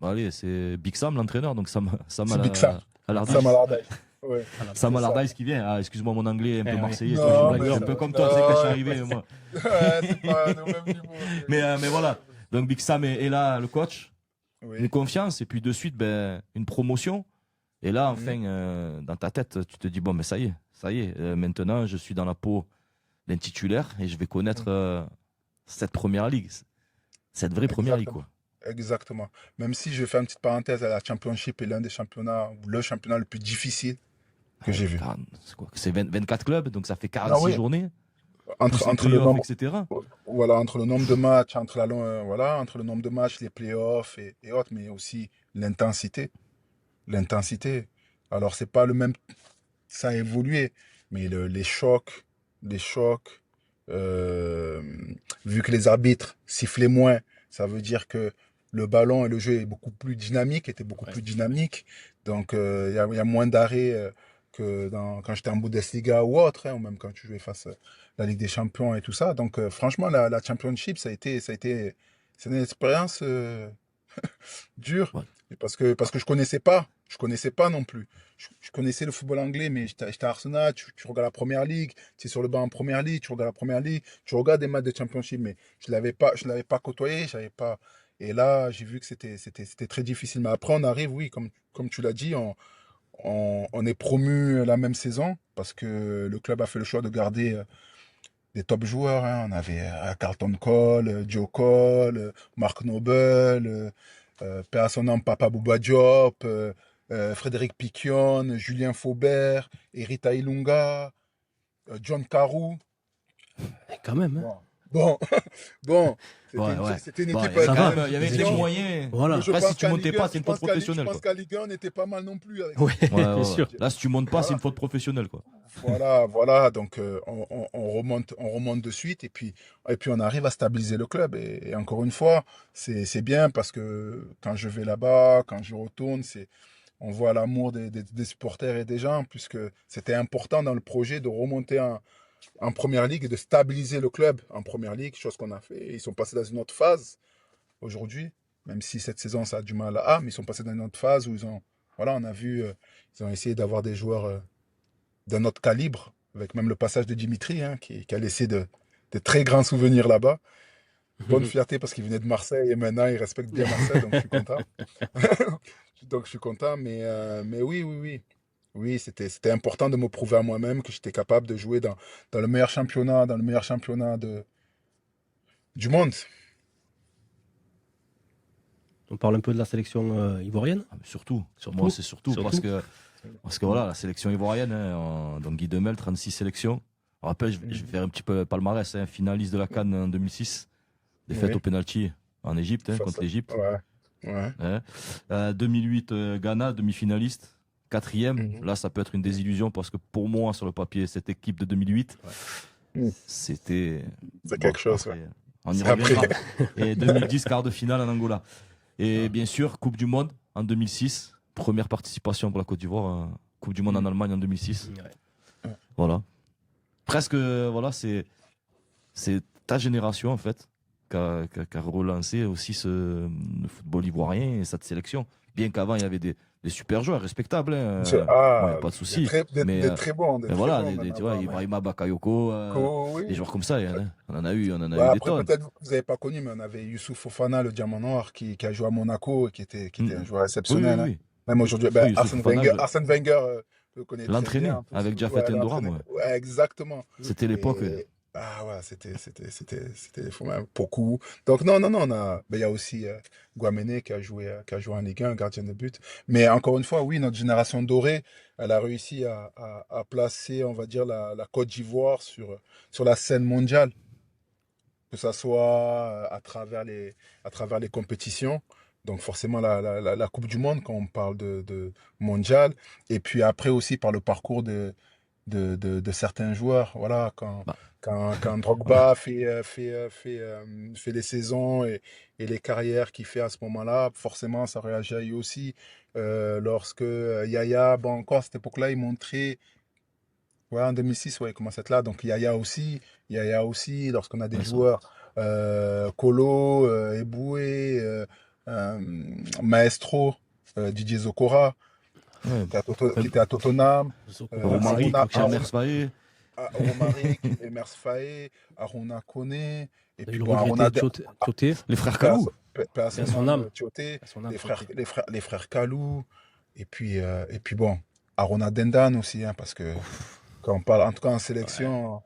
[SPEAKER 1] Allez, c'est Big Sam, l'entraîneur, donc Sam
[SPEAKER 2] c'est Big Sam. Sam
[SPEAKER 1] Allardyce.
[SPEAKER 2] Allardyce. Ouais,
[SPEAKER 3] Voilà.
[SPEAKER 1] Sam
[SPEAKER 2] c'est ça.
[SPEAKER 1] Allardyce qui vient. Ah, excuse-moi, mon anglais est un peu
[SPEAKER 3] Eh oui.
[SPEAKER 1] marseillais. Tu vois,
[SPEAKER 2] Non,
[SPEAKER 3] Black
[SPEAKER 2] mais
[SPEAKER 1] je suis un
[SPEAKER 3] Burn.
[SPEAKER 1] peu comme toi, tu sais, quand je suis
[SPEAKER 2] non,
[SPEAKER 1] arrivé, moi.
[SPEAKER 2] ouais, c'est pas le même niveau.
[SPEAKER 1] Mais voilà. Donc, Big Sam est là, le coach. Une
[SPEAKER 2] Oui.
[SPEAKER 1] confiance, et puis de suite, ben, une promotion. Et là,
[SPEAKER 2] Mhm.
[SPEAKER 1] enfin, dans ta tête, tu te dis, bon, mais ça y est, maintenant, je suis dans la peau d'un titulaire et je vais connaître
[SPEAKER 2] Mhm.
[SPEAKER 1] cette première ligue, cette vraie première ligue,
[SPEAKER 2] Exactement.
[SPEAKER 1] quoi.
[SPEAKER 2] Exactement. Même si je fais une petite parenthèse, la Championship est l'un des championnats, ou le championnat le plus difficile que
[SPEAKER 1] Ouais,
[SPEAKER 2] j'ai vu.
[SPEAKER 1] c'est quoi? C'est 24 clubs, donc ça fait
[SPEAKER 2] Ah
[SPEAKER 1] 46
[SPEAKER 2] oui,
[SPEAKER 1] journées, plus
[SPEAKER 2] entre,
[SPEAKER 1] les
[SPEAKER 2] entre le
[SPEAKER 1] playoffs,
[SPEAKER 2] nombre,
[SPEAKER 1] etc.
[SPEAKER 2] voilà, entre le nombre de matchs, voilà, entre le nombre de matchs, les playoffs et autres, mais aussi l'intensité. L'intensité. Alors, c'est pas le même, ça a évolué, mais les chocs, euh, vu que les arbitres sifflaient moins, ça veut dire que le ballon et le jeu est beaucoup plus dynamique, était beaucoup
[SPEAKER 3] Ouais.
[SPEAKER 2] plus dynamique. Donc, il y a moins d'arrêts que quand j'étais en Bundesliga ou autre, hein, ou même quand tu jouais face à la Ligue des Champions et tout ça. Donc, franchement, la Championship, c'est une expérience dur.
[SPEAKER 1] Ouais.
[SPEAKER 2] Et parce que je connaissais pas non plus. Je connaissais le football anglais, mais j'étais à Arsenal, tu regardes la Première Ligue, tu es sur le banc en Première Ligue, tu regardes la Première Ligue, tu regardes des matchs de Championship, mais je l'avais pas côtoyé, j'avais pas. Et là, j'ai vu que c'était très difficile. Mais après, on arrive, oui, comme tu l'as dit, on est promu la même saison parce que le club a fait le choix de garder des top joueurs, hein. On avait Carlton Cole, Joe Cole, Mark Noble, paix à son nom, Papa Bouba Diop, Frédéric Piquion, Julien Faubert, Erita Ilunga, John Carew.
[SPEAKER 3] Eh, quand même, hein.
[SPEAKER 2] Bon, bon, bon, c'était
[SPEAKER 1] Ouais,
[SPEAKER 2] une,
[SPEAKER 1] ouais.
[SPEAKER 2] c'était une
[SPEAKER 1] Bon,
[SPEAKER 2] équipe
[SPEAKER 1] il y avait
[SPEAKER 3] Ça
[SPEAKER 2] quand
[SPEAKER 3] va.
[SPEAKER 1] quand
[SPEAKER 2] même
[SPEAKER 1] même, il y avait
[SPEAKER 3] Des
[SPEAKER 1] les
[SPEAKER 2] division.
[SPEAKER 3] équipes.
[SPEAKER 1] moyens.
[SPEAKER 2] Mais
[SPEAKER 3] Voilà.
[SPEAKER 2] je
[SPEAKER 1] Après, si
[SPEAKER 2] pense
[SPEAKER 1] tu
[SPEAKER 2] qu'en
[SPEAKER 1] montais
[SPEAKER 2] Ligue 1,
[SPEAKER 1] pas, c'est
[SPEAKER 2] je
[SPEAKER 1] une faute
[SPEAKER 2] pense qu'en Ligue, je
[SPEAKER 1] professionnelle,
[SPEAKER 2] pense
[SPEAKER 1] quoi.
[SPEAKER 2] qu'en Ligue 1, on n'était pas mal non plus avec
[SPEAKER 3] Oui,
[SPEAKER 2] cette
[SPEAKER 1] Ouais,
[SPEAKER 2] équipe.
[SPEAKER 1] ouais,
[SPEAKER 3] bien
[SPEAKER 1] ouais.
[SPEAKER 3] sûr.
[SPEAKER 1] Là, si tu montes pas, c'est
[SPEAKER 2] Voilà.
[SPEAKER 1] une faute professionnelle, quoi.
[SPEAKER 2] Voilà, voilà. Donc, on remonte de suite et puis on arrive à stabiliser le club. Et encore une fois, c'est bien parce que quand je vais là-bas, quand je retourne, On voit l'amour des supporters et des gens, puisque c'était important dans le projet de remonter en première ligue et de stabiliser le club en première ligue, chose qu'on a fait. Ils sont passés dans une autre phase aujourd'hui, même si cette saison ça a du mal mais ils sont passés dans une autre phase où voilà, on a vu, ils ont essayé d'avoir des joueurs d'un autre calibre, avec même le passage de Dimitri, hein, qui a laissé de très grands souvenirs là-bas. Bonne fierté parce qu'il venait de Marseille et maintenant il respecte bien Marseille, donc je suis content. Donc je suis content, mais oui, oui, oui. Oui, c'était important de me prouver à moi-même que j'étais capable de jouer dans le meilleur championnat du monde.
[SPEAKER 3] On parle un peu de la sélection ivoirienne.
[SPEAKER 1] Ah, mais surtout,
[SPEAKER 3] Surtout.
[SPEAKER 1] moi c'est surtout,
[SPEAKER 3] Surtout.
[SPEAKER 1] parce que voilà, la sélection ivoirienne, hein, donc Guy Demel, 36 sélections. Je rappelle, je vais faire un petit peu palmarès, hein, finaliste de la CAN en 2006, défaite
[SPEAKER 2] Oui.
[SPEAKER 1] au penalty en Égypte, hein, contre l'Égypte.
[SPEAKER 2] Ouais, ouais.
[SPEAKER 1] Hein. 2008, Ghana, demi-finaliste. 4e,
[SPEAKER 2] Mhm.
[SPEAKER 1] là ça peut être une désillusion parce que pour moi, sur le papier, cette équipe de 2008,
[SPEAKER 2] Mhm.
[SPEAKER 1] c'était.
[SPEAKER 2] C'est quelque chose,
[SPEAKER 1] après,
[SPEAKER 2] ouais.
[SPEAKER 1] on y
[SPEAKER 2] C'est après.
[SPEAKER 1] reviendra. Et 2010, quart de finale en Angola. Et bien sûr, Coupe du Monde en 2006, première participation pour la Côte d'Ivoire, Coupe du Monde en Allemagne en 2006.
[SPEAKER 3] Ouais.
[SPEAKER 1] Voilà. Presque, voilà, c'est ta génération en fait qui a relancé aussi le football ivoirien et cette sélection. Bien qu'avant, il y avait des super joueurs respectables. Hein. Moi, il n'y a pas de souci.
[SPEAKER 2] Des très bons.
[SPEAKER 1] Mais voilà, tu vois, Ibrahima Bakayoko,
[SPEAKER 2] Oui.
[SPEAKER 1] des joueurs comme ça, hein. On en a eu des
[SPEAKER 2] Après,
[SPEAKER 1] tonnes.
[SPEAKER 2] peut-être vous n'avez pas connu, mais on avait Youssouf Fofana, le diamant noir, qui a joué à Monaco et qui était un joueur
[SPEAKER 1] Oui,
[SPEAKER 2] exceptionnel.
[SPEAKER 1] oui.
[SPEAKER 2] Même aujourd'hui,
[SPEAKER 1] Oui, Youssouf
[SPEAKER 2] Arsène
[SPEAKER 1] Fofana,
[SPEAKER 2] Wenger le connaît très
[SPEAKER 1] l'entraîner
[SPEAKER 2] bien.
[SPEAKER 1] avec Jafet Endoram. Ouais.
[SPEAKER 2] Ouais, exactement.
[SPEAKER 1] C'était l'époque.
[SPEAKER 2] Ouais, c'était fou, même. Beaucoup. Donc, non, il y a aussi Guaméné qui a joué en Ligue 1, gardien de but. Mais encore une fois, oui, notre génération dorée, elle a réussi à placer, on va dire, la Côte d'Ivoire sur la scène mondiale, que ça soit à travers les compétitions. Donc forcément la Coupe du Monde quand on parle de mondial. Et puis après aussi par le parcours de certains joueurs. Voilà,
[SPEAKER 1] Bah,
[SPEAKER 2] quand
[SPEAKER 1] voilà.
[SPEAKER 2] Drogba fait les saisons et les carrières qu'il fait à ce moment-là, forcément ça réagit aussi. Lorsque Yaya, bon encore à cette époque-là, il montrait. Ouais, en 2006, ouais, il commence à être là. Donc Yaya aussi, lorsqu'on a des
[SPEAKER 1] Ouais, ça.
[SPEAKER 2] joueurs, Kolo, Eboué, euh, Maestro, Didier Zokora,
[SPEAKER 1] Ouais.
[SPEAKER 2] qui
[SPEAKER 1] Même
[SPEAKER 2] était à Tottenham,
[SPEAKER 1] Romaric,
[SPEAKER 2] Aruna,
[SPEAKER 1] Chambers Faye,
[SPEAKER 2] Romaric, Emers Faé, Aruna Koné, et
[SPEAKER 3] On a eu
[SPEAKER 2] puis
[SPEAKER 3] le
[SPEAKER 2] bon,
[SPEAKER 3] regretté Tioté,
[SPEAKER 1] les frères
[SPEAKER 2] paix à
[SPEAKER 1] Kalou.
[SPEAKER 2] son paix à
[SPEAKER 3] à
[SPEAKER 2] son
[SPEAKER 3] son
[SPEAKER 2] âme,
[SPEAKER 3] âme.
[SPEAKER 2] Tioté,
[SPEAKER 3] À son âme, Tioté.
[SPEAKER 2] les frères Kalou, et puis bon, Aruna Dendan aussi, hein, parce que quand on parle, en tout cas en
[SPEAKER 3] Ouais.
[SPEAKER 2] sélection.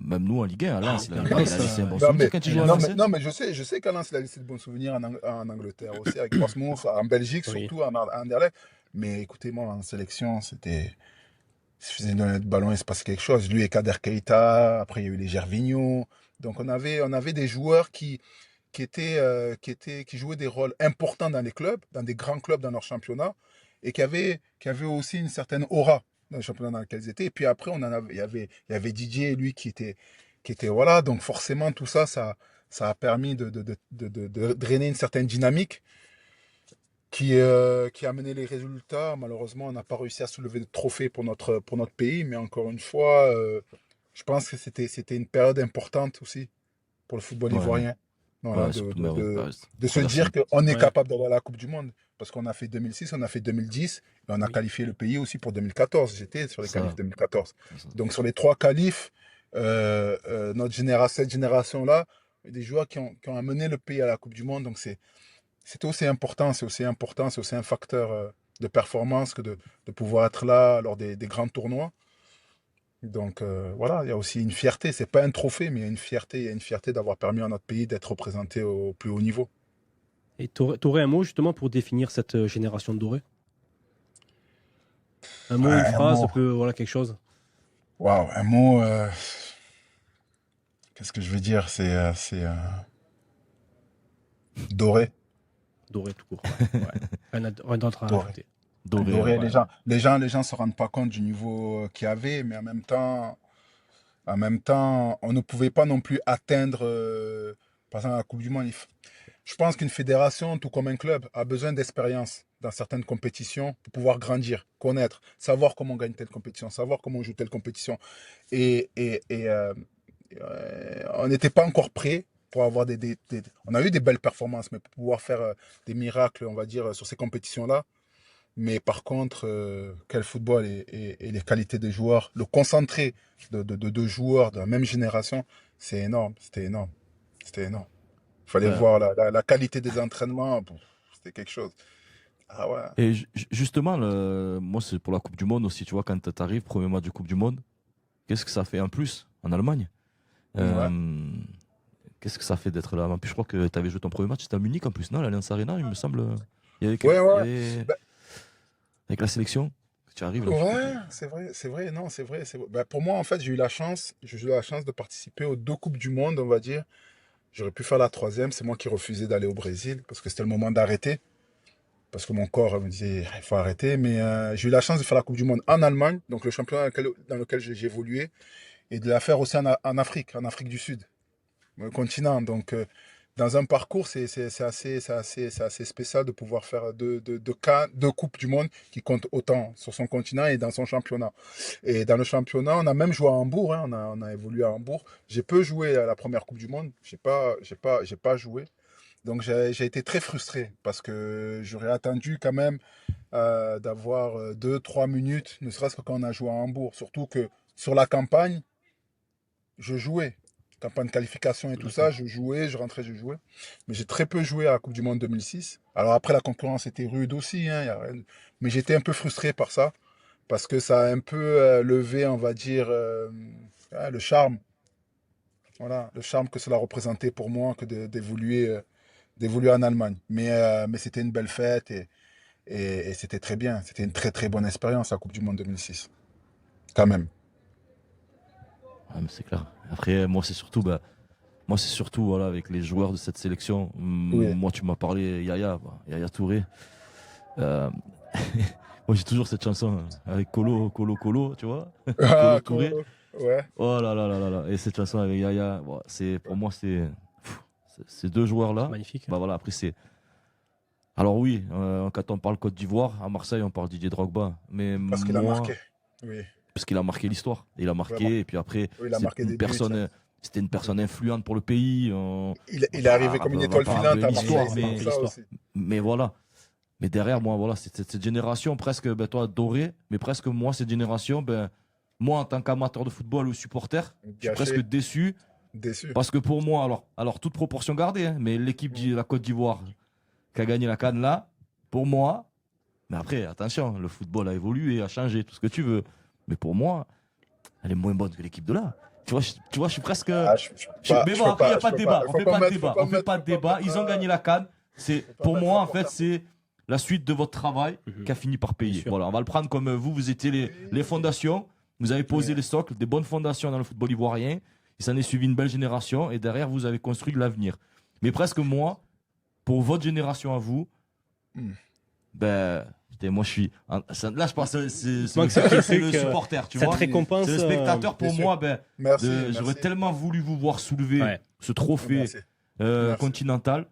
[SPEAKER 1] Même nous en Ligue 1, à Lens, il a
[SPEAKER 3] Lens,
[SPEAKER 1] laissé un bon
[SPEAKER 2] Non,
[SPEAKER 1] souvenir
[SPEAKER 2] mais,
[SPEAKER 1] quand il jouait à Lens. Hein.
[SPEAKER 2] non, mais je sais qu'Alain, il a laissé de bons souvenirs en Angleterre aussi, avec Portsmouth, en Belgique,
[SPEAKER 3] Oui.
[SPEAKER 2] surtout en Anderlecht. Mais écoutez, moi, en sélection, il suffisait de donner le ballon, il se passait quelque chose. Lui et Kader Keita, après, il y a eu les Gervinho. Donc, on avait des joueurs qui jouaient des rôles importants dans les clubs, dans des grands clubs dans leur championnat, et qui avaient aussi une certaine aura dans le championnat dans lequel ils étaient. Et puis après, il y avait Didier, lui, qui était voilà. Donc forcément, tout ça, ça a permis de drainer une certaine dynamique qui a mené les résultats. Malheureusement, on n'a pas réussi à soulever de trophée pour notre pays, mais encore une fois, je pense que c'était une période importante aussi pour le football
[SPEAKER 1] Ouais,
[SPEAKER 2] ivoirien. Voilà,
[SPEAKER 1] ouais, surtout, mais ouais,
[SPEAKER 2] de se
[SPEAKER 1] traverser
[SPEAKER 2] dire qu'on est
[SPEAKER 3] Ouais.
[SPEAKER 2] capable d'aller à la Coupe du Monde. Parce qu'on a fait 2006, on a fait 2010, et on a
[SPEAKER 3] Oui.
[SPEAKER 2] qualifié le pays aussi pour 2014. J'étais sur les
[SPEAKER 1] ça.
[SPEAKER 2] qualifs 2014.
[SPEAKER 1] Ça.
[SPEAKER 2] Donc sur les trois qualifs, cette génération-là, des joueurs qui ont amené le pays à la Coupe du Monde. Donc c'était aussi important, c'est aussi un facteur de performance que de pouvoir être là lors des grands tournois. Donc voilà, il y a aussi une fierté. C'est pas un trophée, mais il y a une fierté d'avoir permis à notre pays d'être représenté au plus haut niveau.
[SPEAKER 3] Et t'aurais un mot justement pour définir cette génération dorée? Un mot, une
[SPEAKER 2] Un
[SPEAKER 3] phrase, ça
[SPEAKER 2] mot,
[SPEAKER 3] peut, voilà, quelque chose.
[SPEAKER 2] waouh, un mot. Qu'est-ce que je veux dire? Doré,
[SPEAKER 3] Doré tout court. Ouais. Rien d'autre à
[SPEAKER 2] doré,
[SPEAKER 3] rajouter.
[SPEAKER 1] Doré,
[SPEAKER 2] doré.
[SPEAKER 3] Ouais.
[SPEAKER 2] Les gens se rendent pas compte du niveau qu'il y avait, mais en même temps, on ne pouvait pas non plus atteindre, par exemple, la Coupe du Monde. Je pense qu'une fédération, tout comme un club, a besoin d'expérience dans certaines compétitions pour pouvoir grandir, connaître, savoir comment on gagne telle compétition, savoir comment on joue telle compétition. Et on n'était pas encore prêt pour avoir On a eu des belles performances, mais pour pouvoir faire des miracles, on va dire, sur ces compétitions-là. Mais par contre, quel football et les qualités des joueurs, le concentré de deux joueurs de la même génération, c'est énorme, c'était énorme. C'était énorme. Il fallait
[SPEAKER 1] Ben,
[SPEAKER 2] voir la qualité des entraînements, c'était quelque chose. Ah ouais.
[SPEAKER 1] et justement, moi, c'est pour la Coupe du Monde aussi, tu vois, quand tu arrives, premier match de Coupe du Monde, qu'est-ce que ça fait en plus en Allemagne?
[SPEAKER 2] Ouais.
[SPEAKER 1] Euh, Qu'est-ce que ça fait d'être là? En plus, je crois que tu avais joué ton premier match, c'était à Munich en plus, non? L'Allianz Arena, il me semble.
[SPEAKER 2] Ouais,
[SPEAKER 1] Il y
[SPEAKER 2] ouais.
[SPEAKER 1] avait-
[SPEAKER 2] Bah,
[SPEAKER 1] avec la sélection, tu arrives là,
[SPEAKER 2] ouais, c'est vrai, non, c'est vrai, c'est vrai. Bah, pour moi, en fait, j'ai eu la chance de participer aux deux Coupes du Monde, on va dire. J'aurais pu faire la troisième, c'est moi qui refusais d'aller au Brésil parce que c'était le moment d'arrêter. Parce que mon corps me disait, il faut arrêter. Mais j'ai eu la chance de faire la Coupe du Monde en Allemagne, donc le championnat dans lequel j'ai évolué, et de la faire aussi en Afrique du Sud, le continent. Donc, dans un parcours, c'est assez spécial de pouvoir faire deux Coupes du Monde qui comptent autant sur son continent et dans son championnat. Et dans le championnat, on a même joué à Hambourg, hein, on a évolué à Hambourg. J'ai peu joué à la première Coupe du Monde, j'ai pas joué. Donc j'ai été très frustré parce que j'aurais attendu quand même d'avoir 2, 3 minutes, ne serait-ce que quand on a joué à Hambourg. Surtout que sur la campagne, je jouais. Campagne de qualification et tout ça,
[SPEAKER 3] D'accord.
[SPEAKER 2] je jouais, je rentrais, je jouais. Mais j'ai très peu joué à la Coupe du Monde 2006. Alors après, la concurrence était rude aussi, hein, y a rien mais j'étais un peu frustré par ça parce que ça a un peu levé, on va dire, le charme. Voilà, le charme que cela représentait pour moi que d'évoluer en Allemagne. Mais c'était une belle fête et c'était très bien. C'était une très très bonne expérience, la Coupe du Monde 2006. Quand même.
[SPEAKER 1] ouais, mais c'est clair. Après, moi, c'est surtout voilà, avec les joueurs de cette sélection.
[SPEAKER 2] Oui.
[SPEAKER 1] Moi, tu m'as parlé Yaya Touré. Euh, moi, j'ai toujours cette chanson hein, avec Colo, tu vois, Colo
[SPEAKER 2] Ah,
[SPEAKER 1] Touré.
[SPEAKER 2] cool. Ouais.
[SPEAKER 1] Oh là là là là là. Et cette chanson avec Yaya, bon, pour moi, ces deux
[SPEAKER 3] C'est
[SPEAKER 1] joueurs-là.
[SPEAKER 3] magnifique.
[SPEAKER 1] Bah voilà, après, c'est. Alors oui, quand on parle Côte d'Ivoire, à Marseille, on parle Didier Drogba. Mais
[SPEAKER 2] Parce qu'il a
[SPEAKER 1] moi,
[SPEAKER 2] marqué. Oui.
[SPEAKER 1] parce qu'il a marqué l'histoire. Il a
[SPEAKER 2] Vraiment.
[SPEAKER 1] marqué, et puis après,
[SPEAKER 2] Oui, il a marqué des buts.
[SPEAKER 1] c'était une personne influente pour le pays.
[SPEAKER 2] Il est arrivé comme une
[SPEAKER 1] On va
[SPEAKER 2] étoile
[SPEAKER 1] pas
[SPEAKER 2] filante
[SPEAKER 1] rappeler
[SPEAKER 2] à Marseille,
[SPEAKER 1] l'histoire,
[SPEAKER 3] Il
[SPEAKER 2] c'est
[SPEAKER 3] a
[SPEAKER 2] pour
[SPEAKER 1] mais,
[SPEAKER 3] marqué
[SPEAKER 2] ça
[SPEAKER 3] l'histoire.
[SPEAKER 2] aussi.
[SPEAKER 1] mais voilà. Mais derrière, moi, voilà, c'est cette génération presque, ben, toi, dorée, mais presque moi, cette génération, ben, moi, en tant qu'amateur de football ou supporter, je suis presque
[SPEAKER 2] Gâché,
[SPEAKER 1] déçu.
[SPEAKER 2] déçu.
[SPEAKER 1] Parce que pour moi, alors toute proportion gardée, hein, mais l'équipe de la Côte d'Ivoire qui a gagné la CAN là, pour moi, mais après, attention, le football a évolué, a changé, tout ce que tu veux. Mais pour moi, elle est moins bonne que l'équipe de là. Tu vois, je suis presque.
[SPEAKER 2] Ah,
[SPEAKER 1] Mais bon, après, il n'y a pas de débat.
[SPEAKER 2] faut pas mettre, faut pas mettre,
[SPEAKER 1] Ils ont gagné la CAN.
[SPEAKER 2] faut pas
[SPEAKER 1] Pour
[SPEAKER 2] mettre
[SPEAKER 1] moi,
[SPEAKER 2] un
[SPEAKER 1] en fait,
[SPEAKER 2] porte-à-faux.
[SPEAKER 1] c'est la suite de votre travail
[SPEAKER 3] Mhm.
[SPEAKER 1] qui a fini par
[SPEAKER 3] Bien
[SPEAKER 1] payer.
[SPEAKER 3] sûr.
[SPEAKER 1] Voilà, on va le prendre comme vous étiez les fondations. Vous avez posé
[SPEAKER 2] Oui.
[SPEAKER 1] les socles, des bonnes fondations dans le football ivoirien. Il s'en est suivi une belle génération. Et derrière, vous avez construit de l'avenir. Mais presque moi, pour votre génération à vous,
[SPEAKER 2] Hmm.
[SPEAKER 1] ben, écoutez, moi je suis. Là, je pense que
[SPEAKER 3] manque ce petit
[SPEAKER 1] c'est le
[SPEAKER 3] truc,
[SPEAKER 1] supporter, tu
[SPEAKER 3] Cette
[SPEAKER 1] vois.
[SPEAKER 3] récompense.
[SPEAKER 1] C'est le spectateur pour
[SPEAKER 2] bien sûr.
[SPEAKER 1] moi. Ben,
[SPEAKER 2] Merci,
[SPEAKER 1] j'aurais
[SPEAKER 2] merci.
[SPEAKER 1] tellement voulu vous voir soulever
[SPEAKER 3] Ouais.
[SPEAKER 1] ce trophée
[SPEAKER 2] Merci. Merci.
[SPEAKER 1] continental.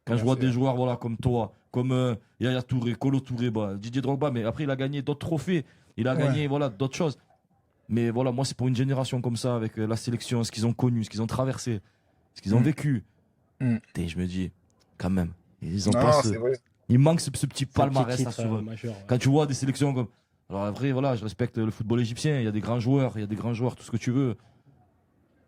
[SPEAKER 1] Quand je
[SPEAKER 2] Merci,
[SPEAKER 1] vois des
[SPEAKER 2] hein.
[SPEAKER 1] joueurs voilà, comme toi, comme Yaya Touré, Kolo Touré, bah, Didier Drogba, mais après il a gagné d'autres trophées. Il a
[SPEAKER 2] Ouais.
[SPEAKER 1] gagné voilà, d'autres choses. Mais voilà, moi c'est pour une génération comme ça, avec la sélection, ce qu'ils ont connu, ce qu'ils ont traversé, ce qu'ils ont
[SPEAKER 2] Mm.
[SPEAKER 1] vécu.
[SPEAKER 2] Mm.
[SPEAKER 1] Et je me dis, quand même, ils ont
[SPEAKER 2] Non,
[SPEAKER 1] pas
[SPEAKER 2] non,
[SPEAKER 1] ce.
[SPEAKER 2] c'est vrai.
[SPEAKER 1] Il manque ce petit
[SPEAKER 3] C'est un petit
[SPEAKER 1] palmarès là
[SPEAKER 3] titre,
[SPEAKER 1] sur eux.
[SPEAKER 3] majeur.
[SPEAKER 1] Quand tu vois des sélections comme. Alors après, voilà, je respecte le football égyptien, il y a des grands joueurs, tout ce que tu veux.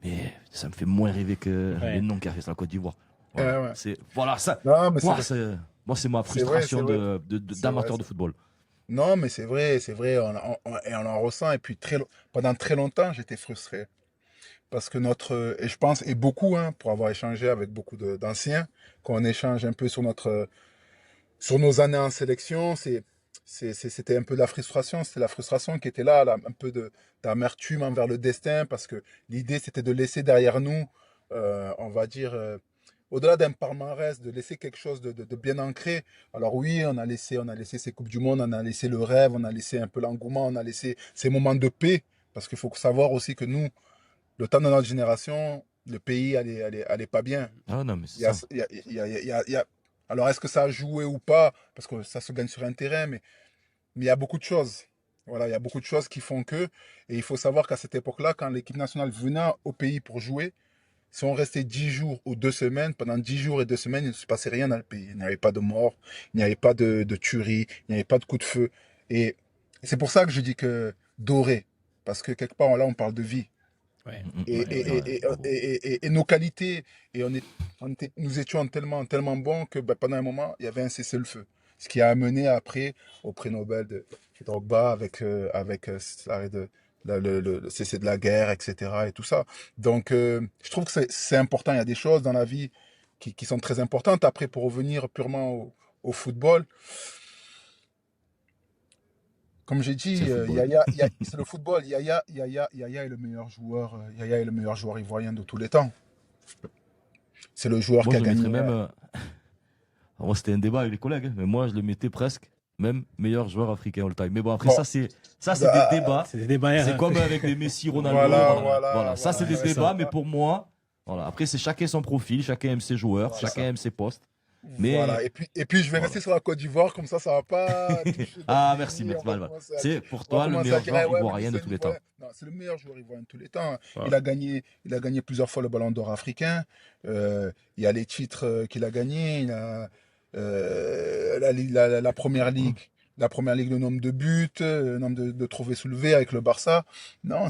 [SPEAKER 1] Mais ça me fait moins rêver que
[SPEAKER 3] Ouais.
[SPEAKER 1] les noms qui a fait ça la Côte d'Ivoire. Voilà,
[SPEAKER 2] Ouais.
[SPEAKER 1] voilà ça.
[SPEAKER 2] Non, mais c'est
[SPEAKER 1] Moi,
[SPEAKER 2] vrai.
[SPEAKER 1] c'est ma
[SPEAKER 2] C'est vrai,
[SPEAKER 1] frustration
[SPEAKER 2] c'est vrai. C'est
[SPEAKER 1] d'amateur
[SPEAKER 2] vrai.
[SPEAKER 1] de football.
[SPEAKER 2] Non, mais c'est vrai, c'est vrai. Et on en ressent. Et puis, pendant très longtemps, j'étais frustré. Parce que et je pense, et beaucoup, hein, pour avoir échangé avec beaucoup d'anciens, quand on échange un peu sur nos années en sélection, c'était un peu de la frustration. C'était la frustration qui était là, un peu d'amertume envers le destin, parce que l'idée, c'était de laisser derrière nous, on va dire, au-delà d'un palmarès, de laisser quelque chose de bien ancré. Alors oui, on a laissé ces Coupes du Monde, on a laissé le rêve, on a laissé un peu l'engouement, on a laissé ces moments de paix, parce qu'il faut savoir aussi que nous, le temps de notre génération, le pays allait pas bien.
[SPEAKER 1] Ah non, mais
[SPEAKER 2] Il
[SPEAKER 1] c'est
[SPEAKER 2] y a,
[SPEAKER 1] ça.
[SPEAKER 2] il y a- il y a- il y a- il y a- Alors, est-ce que ça a joué ou pas? Parce que ça se gagne sur un terrain, mais il y a beaucoup de choses. Voilà, il y a beaucoup de choses qui font que. Et il faut savoir qu'à cette époque-là, quand l'équipe nationale venait au pays pour jouer, si on restait 10 jours ou 2 semaines, pendant 10 jours et 2 semaines, il ne se passait rien dans le pays. Il n'y avait pas de mort, il n'y avait pas de tuerie, il n'y avait pas de coup de feu. Et c'est pour ça que je dis que doré. Parce que quelque part, là, on parle de vie.
[SPEAKER 3] Ouais.
[SPEAKER 2] Et,
[SPEAKER 3] Ouais,
[SPEAKER 2] et,
[SPEAKER 3] ouais.
[SPEAKER 2] et, et, et nos qualités, et nous étions tellement, tellement bons que pendant un moment, il y avait un cessez-le-feu. Ce qui a amené après au prix Nobel de Drogba avec l'arrêt de, le cessez de la guerre, etc. et tout ça. Donc, je trouve que c'est important. Il y a des choses dans la vie qui sont très importantes. Après, pour revenir purement au football, comme j'ai
[SPEAKER 1] C'est
[SPEAKER 2] dit,
[SPEAKER 1] le football.
[SPEAKER 2] c'est le football. Yaya est le meilleur joueur. Yaya est le meilleur joueur ivoirien de tous les temps. C'est le joueur
[SPEAKER 1] Moi,
[SPEAKER 2] qui a
[SPEAKER 1] je le mettrais
[SPEAKER 2] gagné.
[SPEAKER 1] même. Moi, c'était un débat avec les collègues, hein, mais moi, je le mettais presque même meilleur joueur africain all-time. Mais bon, après,
[SPEAKER 2] Bon,
[SPEAKER 1] ça, c'est des
[SPEAKER 2] bah,
[SPEAKER 1] débats.
[SPEAKER 3] C'est des débats.
[SPEAKER 1] C'est comme avec les Messi, Ronaldo.
[SPEAKER 2] voilà,
[SPEAKER 1] Voilà,
[SPEAKER 2] voilà,
[SPEAKER 1] voilà. Ça, c'est
[SPEAKER 2] voilà.
[SPEAKER 1] des
[SPEAKER 3] c'est
[SPEAKER 1] débats,
[SPEAKER 3] ça.
[SPEAKER 1] mais pour moi, voilà. Après, c'est chacun son profil, chacun aime ses joueurs,
[SPEAKER 2] C'est
[SPEAKER 1] chacun
[SPEAKER 2] ça.
[SPEAKER 1] aime ses postes.
[SPEAKER 2] Voilà.
[SPEAKER 1] Mais
[SPEAKER 2] Et puis, je vais
[SPEAKER 1] voilà.
[SPEAKER 2] rester sur la Côte d'Ivoire, comme ça va pas toucher
[SPEAKER 1] Ah, merci,
[SPEAKER 2] d'Algérie.
[SPEAKER 1] merci. Voilà, voilà. C'est pour
[SPEAKER 2] On va
[SPEAKER 1] toi le
[SPEAKER 2] commencer à
[SPEAKER 1] meilleur
[SPEAKER 2] dire, eh
[SPEAKER 1] joueur
[SPEAKER 2] ouais, mais lui,
[SPEAKER 1] ivoirien de
[SPEAKER 2] c'est un
[SPEAKER 1] tous les temps.
[SPEAKER 2] Ivoirien. Non, c'est le meilleur joueur ivoirien de tous les temps.
[SPEAKER 3] Ouais.
[SPEAKER 2] Il a gagné plusieurs fois le Ballon d'Or africain. Il y a les titres qu'il a gagnés. Il a la Première Ligue. La Première Ligue, le nombre de buts, le nombre de trophées soulevés avec le Barça. Non,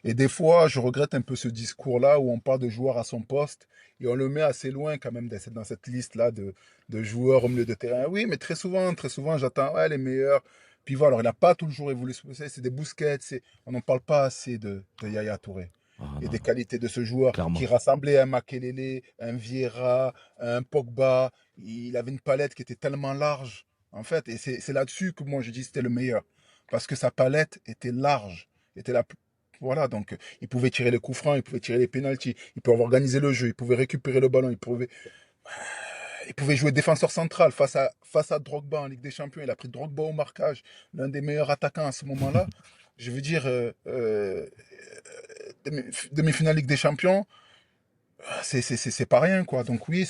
[SPEAKER 2] Et des fois, je regrette un peu ce discours-là où on parle de joueurs à son poste et on le met assez loin quand même dans cette liste-là de joueurs au milieu de terrain. Oui, mais très souvent, j'attends ouais, les meilleurs. Puis voilà, alors il n'a pas toujours évolué. C'est des Busquets. On n'en parle pas assez de Yaya Touré
[SPEAKER 1] Ah,
[SPEAKER 2] et
[SPEAKER 1] non,
[SPEAKER 2] des
[SPEAKER 1] non,
[SPEAKER 2] qualités de ce joueur qui
[SPEAKER 1] clairement.
[SPEAKER 2] rassemblait un Makelele, un Vieira, un Pogba. Il avait une palette qui était tellement large, en fait. Et c'est là-dessus que moi je dis que c'était le meilleur. Parce que sa palette était large. Était la, voilà, donc il pouvait tirer les coups francs, il pouvait tirer les pénaltys, il pouvait organiser le jeu, il pouvait récupérer le ballon, il pouvait jouer défenseur central face à Drogba en Ligue des Champions. Il a pris Drogba au marquage, l'un des meilleurs attaquants à ce moment-là. Je veux dire, demi-finale Ligue des Champions, c'est pas rien, quoi. Donc oui,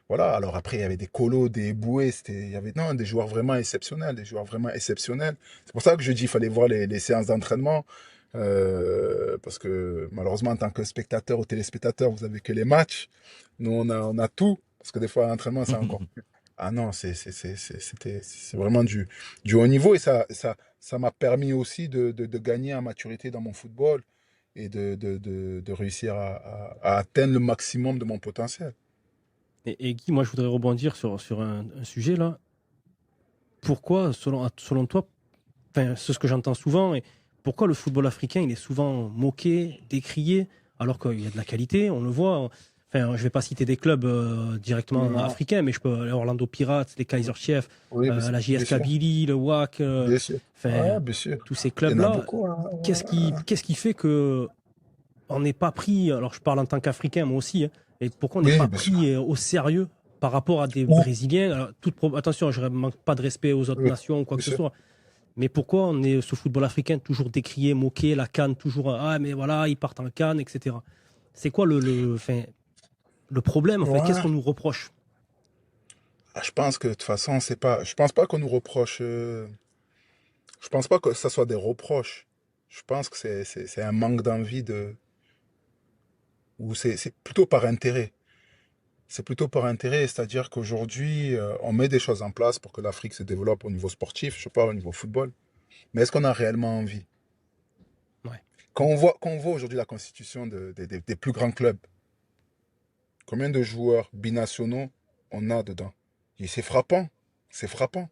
[SPEAKER 2] voilà. Alors après, il y avait des Colos, des Boué, il y avait non, des joueurs vraiment exceptionnels, des joueurs vraiment exceptionnels. C'est pour ça que je dis, il fallait voir les séances d'entraînement. Parce que malheureusement, en tant que spectateur ou téléspectateur, vous avez que les matchs. Nous, on a tout. Parce que des fois, l'entraînement, c'est encore plus. Ah non, c'est vraiment du haut niveau. Et ça m'a permis aussi de gagner en maturité dans mon football et de réussir à atteindre le maximum de mon potentiel.
[SPEAKER 3] Et Guy, moi, je voudrais rebondir sur un sujet là. Pourquoi, selon toi, enfin, c'est ce que j'entends souvent, et pourquoi le football africain il est souvent moqué, décrié, alors qu'il y a de la qualité, on le voit. Enfin, je vais pas citer des clubs directement
[SPEAKER 2] Non.
[SPEAKER 3] africains, mais je peux Orlando Pirates, les Kaiser Chiefs,
[SPEAKER 2] Oui,
[SPEAKER 3] la
[SPEAKER 2] bien
[SPEAKER 3] JS
[SPEAKER 2] sûr.
[SPEAKER 3] Kabylie, le WAC,
[SPEAKER 2] Bien sûr.
[SPEAKER 3] enfin
[SPEAKER 2] Ouais, bien sûr.
[SPEAKER 3] tous ces
[SPEAKER 2] Il y en a
[SPEAKER 3] clubs-là.
[SPEAKER 2] beaucoup, hein.
[SPEAKER 3] Qu'est-ce qui fait que on n'est pas pris, alors je parle en tant qu'Africain moi aussi, hein, et pourquoi on n'est
[SPEAKER 2] Oui,
[SPEAKER 3] pas
[SPEAKER 2] bien sûr.
[SPEAKER 3] pris au sérieux par rapport à des
[SPEAKER 2] Ou-
[SPEAKER 3] Brésiliens. Alors, attention, je ne manque pas de respect aux autres
[SPEAKER 2] oui,
[SPEAKER 3] nations ou quoi
[SPEAKER 2] bien
[SPEAKER 3] que ce
[SPEAKER 2] sûr.
[SPEAKER 3] soit, mais pourquoi on est ce football africain toujours décrié, moqué, la CAN toujours, ah mais voilà, ils partent en CAN, etc. C'est quoi enfin, le problème en fait? Qu'est-ce
[SPEAKER 2] Ouais.
[SPEAKER 3] qu'on nous reproche?
[SPEAKER 2] Je pense que de toute façon, c'est pas. Je pense pas qu'on nous reproche. Je pense pas que ça soit des reproches. Je pense que c'est un manque d'envie ou c'est plutôt par intérêt. C'est plutôt par intérêt, c'est-à-dire qu'aujourd'hui, on met des choses en place pour que l'Afrique se développe au niveau sportif, je parle au niveau football. Mais est-ce qu'on a réellement envie?
[SPEAKER 3] Ouais.
[SPEAKER 2] Quand on voit aujourd'hui la constitution des plus grands clubs, combien de joueurs binationaux on a dedans? Et c'est frappant. C'est frappant.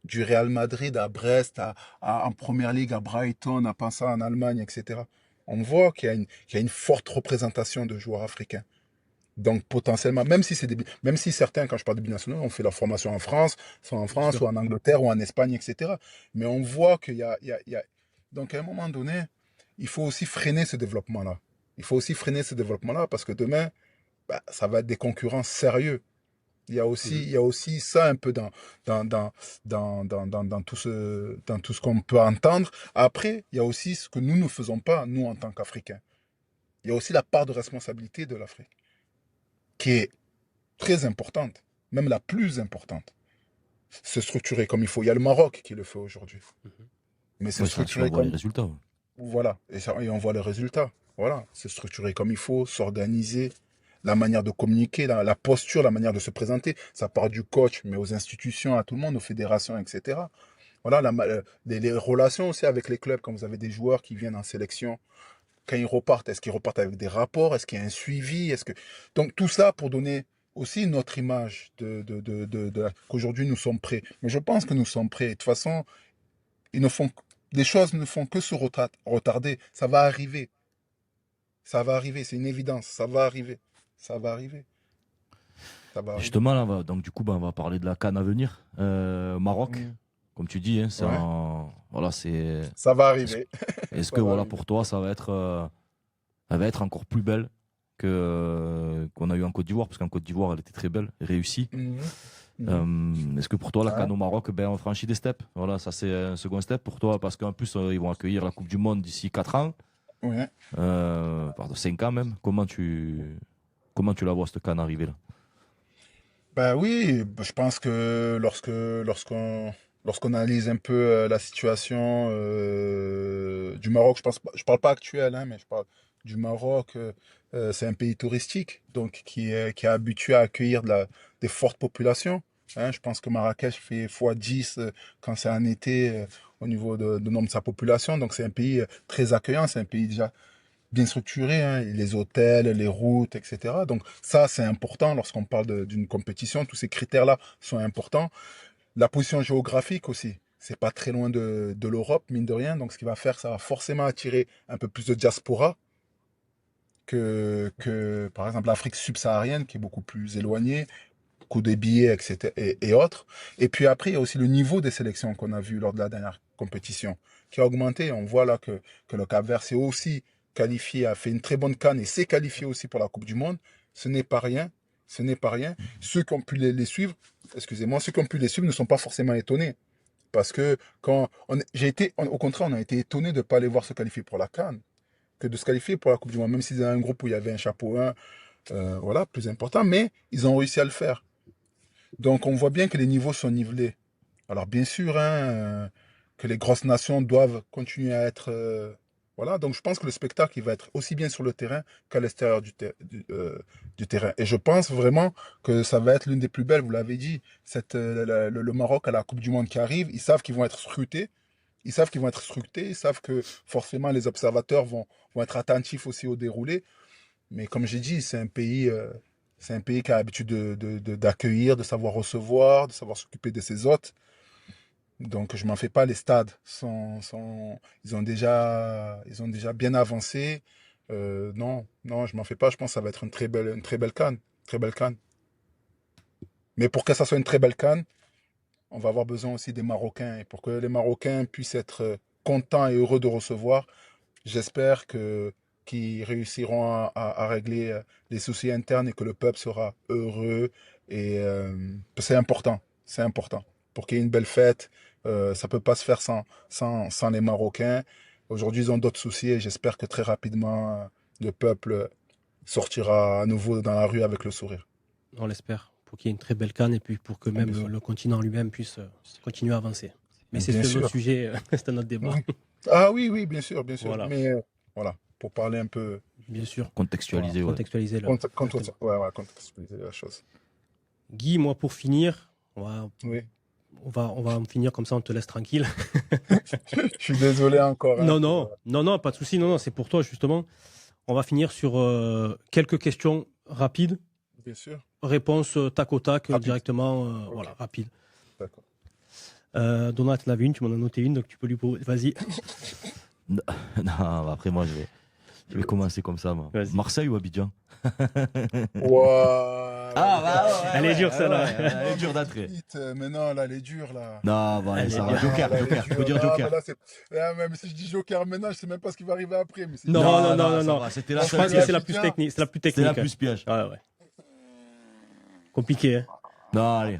[SPEAKER 2] Du Real Madrid à Brest, en Première Ligue, à Brighton, à Passa en Allemagne, etc. On voit qu'il y a une forte représentation de joueurs africains. Donc potentiellement, même si certains, quand je parle de binationaux, ont fait leur formation en France, soit en
[SPEAKER 3] Bien
[SPEAKER 2] France,
[SPEAKER 3] sûr.
[SPEAKER 2] ou en Angleterre, ou en Espagne, etc. Mais on voit qu'il y a. Donc à un moment donné, il faut aussi freiner ce développement-là. Il faut aussi freiner ce développement-là parce que demain, ça va être des concurrents sérieux. Il y a aussi,
[SPEAKER 3] Mhm.
[SPEAKER 2] il y a aussi ça un peu dans tout ce qu'on peut entendre. Après, il y a aussi ce que nous ne faisons pas, nous, en tant qu'Africains. Il y a aussi la part de responsabilité de l'Afrique, qui est très importante. même la plus importante, se structurer comme il faut. Il y a le Maroc qui le fait aujourd'hui. Mais se
[SPEAKER 1] Ouais, ça, tu
[SPEAKER 2] structurer
[SPEAKER 1] vois les
[SPEAKER 2] comme...
[SPEAKER 1] résultats. Ouais.
[SPEAKER 2] Voilà, et on voit le résultat. Voilà, se structurer comme il faut, s'organiser, la manière de communiquer, la posture, la manière de se présenter. Ça part du coach, mais aux institutions, à tout le monde, aux fédérations, etc. Voilà, les relations aussi avec les clubs, quand vous avez des joueurs qui viennent en sélection, quand ils repartent, est-ce qu'ils repartent avec des rapports? Est-ce qu'il y a un suivi? Donc tout ça pour donner aussi notre image qu'aujourd'hui nous sommes prêts. Mais je pense que nous sommes prêts. De toute façon, ils ne font... les choses ne font que se retarder. Ça va arriver. Ça va arriver. C'est une évidence. Ça va arriver. Ça va arriver. Ça va
[SPEAKER 1] Et
[SPEAKER 2] arriver.
[SPEAKER 1] justement, là, donc, du coup, on va parler de la CAN à venir. Maroc,
[SPEAKER 2] Mm.
[SPEAKER 1] comme tu dis, hein,
[SPEAKER 2] Ouais.
[SPEAKER 1] voilà, c'est.
[SPEAKER 2] Ça va arriver.
[SPEAKER 1] Est-ce
[SPEAKER 2] Ça
[SPEAKER 1] que
[SPEAKER 2] va
[SPEAKER 1] voilà,
[SPEAKER 2] arriver.
[SPEAKER 1] pour toi, elle va être encore plus belle qu'on a eu en Côte d'Ivoire, parce qu'en Côte d'Ivoire, elle était très belle, réussie.
[SPEAKER 2] Mhm. Mhm.
[SPEAKER 1] Est-ce que pour toi, la
[SPEAKER 2] Ouais.
[SPEAKER 1] CAN au Maroc, on franchit des steps? Voilà, ça c'est un second step pour toi, parce qu'en plus, ils vont accueillir la Coupe du Monde d'ici 4 ans,
[SPEAKER 2] Ouais.
[SPEAKER 1] pardon, 5 ans même. Comment tu la vois, cette CAN arriver là?
[SPEAKER 2] Ben oui, je pense que lorsqu'on analyse un peu la situation du Maroc, je parle pas actuel, hein, mais je parle du Maroc. C'est un pays touristique, donc qui est habitué à accueillir des fortes populations. Hein. Je pense que Marrakech fait x10 quand c'est en été au niveau de nombre de sa population. Donc c'est un pays très accueillant, c'est un pays déjà bien structuré, hein, les hôtels, les routes, etc. Donc ça, c'est important lorsqu'on parle d'une compétition. Tous ces critères-là sont importants. La position géographique aussi. C'est pas très loin de l'Europe, mine de rien. Donc ce qui va faire, ça va forcément attirer un peu plus de diaspora que par exemple, l'Afrique subsaharienne, qui est beaucoup plus éloignée, coût des billets, etc. et autres. Et puis après, il y a aussi le niveau des sélections qu'on a vu lors de la dernière compétition, qui a augmenté. On voit là que le Cap-Vert s'est aussi qualifié, a fait une très bonne CAN et s'est qualifié aussi pour la Coupe du Monde. Ce n'est pas rien. Ce n'est pas rien. Ceux qui ont pu les suivre, excusez-moi, ceux qui ont pu les suivre ne sont pas forcément étonnés. Parce que au contraire, on a été étonnés de ne pas les voir se qualifier pour la CAN, que de se qualifier pour la Coupe du Monde, même s'ils étaient dans un groupe où il y avait un chapeau 1, voilà, plus important, mais ils ont réussi à le faire. Donc on voit bien que les niveaux sont nivelés. Alors bien sûr, hein, que les grosses nations doivent continuer à être... voilà, donc je pense que le spectacle, il va être aussi bien sur le terrain qu'à l'extérieur du terrain. Et je pense vraiment que ça va être l'une des plus belles, vous l'avez dit, le Maroc à la Coupe du Monde qui arrive, ils savent qu'ils vont être scrutés, ils savent qu'ils vont être scrutés, ils savent que forcément les observateurs vont être attentifs aussi au déroulé. Mais comme j'ai dit, c'est un pays qui a l'habitude d'accueillir, de savoir recevoir, de savoir s'occuper de ses hôtes. Donc je m'en fais pas, les stades ils ont déjà bien avancé. Non, non, je m'en fais pas. Je pense que ça va être une très belle CAN, très belle CAN. Mais pour que ça soit une très belle CAN, on va avoir besoin aussi des Marocains. Et pour que les Marocains puissent être contents et heureux de recevoir, j'espère qu'ils réussiront à régler les soucis internes et que le peuple sera heureux. Et c'est important, c'est important. Pour qu'il y ait une belle fête, ça ne peut pas se faire sans les Marocains. Aujourd'hui, ils ont d'autres soucis et j'espère que très rapidement, le peuple sortira à nouveau dans la rue avec le sourire.
[SPEAKER 3] On l'espère, pour qu'il y ait une très belle CAN et puis pour que même
[SPEAKER 2] Bien sûr.
[SPEAKER 3] le continent lui-même puisse continuer à avancer. Mais c'est
[SPEAKER 2] Bien
[SPEAKER 3] un autre
[SPEAKER 2] sûr.
[SPEAKER 3] sujet, c'est un autre débat.
[SPEAKER 2] Oui. Ah oui, oui, bien sûr, bien sûr.
[SPEAKER 3] Voilà,
[SPEAKER 2] Mais voilà, pour parler un peu,
[SPEAKER 3] bien sûr,
[SPEAKER 1] Contextualiser, ouais.
[SPEAKER 3] contextualiser exactement.
[SPEAKER 2] ouais, contextualiser la chose.
[SPEAKER 3] Guy, moi pour finir,
[SPEAKER 2] Oui.
[SPEAKER 3] on va en finir comme ça, on te laisse tranquille.
[SPEAKER 2] Je suis désolé encore. Hein,
[SPEAKER 3] Non, pas de souci, non, c'est pour toi justement. On va finir sur quelques questions rapides,
[SPEAKER 2] bien sûr.
[SPEAKER 3] réponse tac au tac
[SPEAKER 2] Rapide.
[SPEAKER 3] directement,
[SPEAKER 2] Ok.
[SPEAKER 3] voilà, rapide.
[SPEAKER 2] D'accord.
[SPEAKER 3] Donat, tu en avais une, tu m'en as noté une, donc tu peux lui poser. Vas-y.
[SPEAKER 1] Non, après moi je vais commencer comme ça. Moi.
[SPEAKER 3] Vas-y.
[SPEAKER 1] Marseille ou Abidjan?
[SPEAKER 2] Ouah,
[SPEAKER 1] ouais,
[SPEAKER 3] Elle est dure, celle-là.
[SPEAKER 1] Elle est dure d'entrée.
[SPEAKER 2] vite, mais non, là, elle est dure, là.
[SPEAKER 1] Non, bah,
[SPEAKER 3] Elle
[SPEAKER 1] ça
[SPEAKER 3] est
[SPEAKER 1] va.
[SPEAKER 3] bien.
[SPEAKER 1] Joker,
[SPEAKER 2] Là, elle est
[SPEAKER 1] Joker. Tu
[SPEAKER 2] dure.
[SPEAKER 1] peux dire
[SPEAKER 2] Ah,
[SPEAKER 1] Joker.
[SPEAKER 2] mais là, même si je dis Joker maintenant, je sais même pas ce qui va arriver après. Mais c'est
[SPEAKER 3] Non,
[SPEAKER 2] dur.
[SPEAKER 3] non.
[SPEAKER 1] ça va. C'était la
[SPEAKER 3] Je
[SPEAKER 1] seule
[SPEAKER 3] pense que
[SPEAKER 1] piège.
[SPEAKER 3] c'est la plus technique. C'est la plus
[SPEAKER 1] C'était la
[SPEAKER 3] technique.
[SPEAKER 1] plus piège.
[SPEAKER 3] Ouais. Compliqué, hein.
[SPEAKER 1] Non, allez.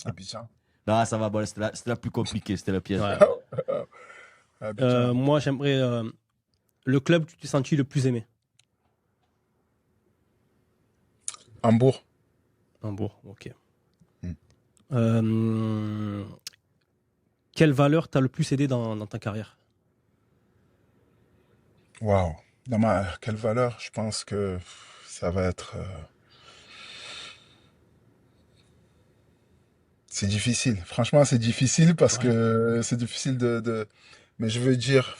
[SPEAKER 2] Abidjan.
[SPEAKER 1] Non, ça va. Bon, c'était la plus compliquée. C'était la piège.
[SPEAKER 3] Ouais.
[SPEAKER 2] Abidjan.
[SPEAKER 3] Moi, j'aimerais le club que tu t'es senti le plus aimé.
[SPEAKER 2] Hambourg.
[SPEAKER 3] Hambourg, ok.
[SPEAKER 2] Mm.
[SPEAKER 3] Quelle valeur t'a le plus aidé dans ta carrière?
[SPEAKER 2] Waouh. Quelle valeur? Je pense que ça va être. C'est difficile. Franchement, c'est difficile parce
[SPEAKER 3] Ouais.
[SPEAKER 2] que c'est difficile Mais je veux dire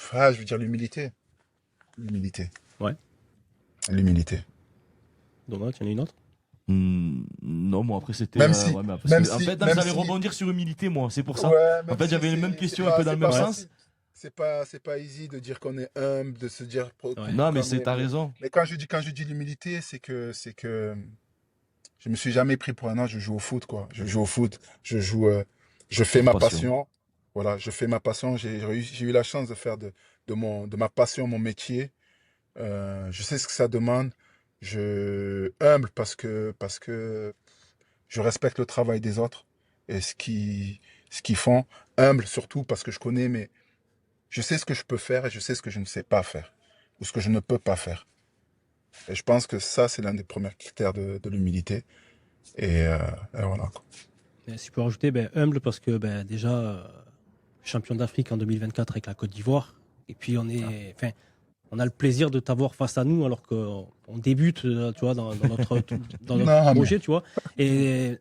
[SPEAKER 2] l'humilité. L'humilité.
[SPEAKER 3] Ouais.
[SPEAKER 2] L'humilité.
[SPEAKER 3] Donald, il y en a une autre?
[SPEAKER 1] Non, moi après c'était.
[SPEAKER 2] Même si,
[SPEAKER 1] Ouais, mais parce
[SPEAKER 2] même
[SPEAKER 1] que, en
[SPEAKER 2] si,
[SPEAKER 1] fait,
[SPEAKER 2] même
[SPEAKER 1] j'allais
[SPEAKER 2] si,
[SPEAKER 1] rebondir sur humilité, moi, c'est pour ça.
[SPEAKER 2] ouais,
[SPEAKER 1] En
[SPEAKER 2] même
[SPEAKER 1] fait,
[SPEAKER 2] si
[SPEAKER 1] j'avais les mêmes questions un peu
[SPEAKER 2] c'est
[SPEAKER 1] dans le
[SPEAKER 2] pas
[SPEAKER 1] même
[SPEAKER 2] facile.
[SPEAKER 1] sens.
[SPEAKER 2] C'est pas easy de dire qu'on est humble, de se dire
[SPEAKER 3] Ouais.
[SPEAKER 1] Non, mais
[SPEAKER 2] comme
[SPEAKER 1] t'as raison.
[SPEAKER 2] mais quand je dis l'humilité, c'est que je me suis jamais pris pour un an, je joue au foot, quoi. Je joue au foot, je fais
[SPEAKER 1] Par
[SPEAKER 2] ma
[SPEAKER 1] passion.
[SPEAKER 2] passion. Voilà, je fais ma passion. J'ai eu la chance de faire de ma passion mon métier. Je sais ce que ça demande. Humble parce que je respecte le travail des autres et ce qu'ils font. Humble surtout parce que je sais ce que je peux faire et je sais ce que je ne sais pas faire ou ce que je ne peux pas faire. Et je pense que ça, c'est l'un des premiers critères de l'humilité. Et voilà, quoi.
[SPEAKER 3] Et si je peux rajouter, humble parce que déjà, champion d'Afrique en 2024 avec la Côte d'Ivoire. Et puis on a le plaisir de t'avoir face à nous alors qu'on débute, tu vois, dans notre
[SPEAKER 2] Non, mais
[SPEAKER 3] projet, tu vois. Et,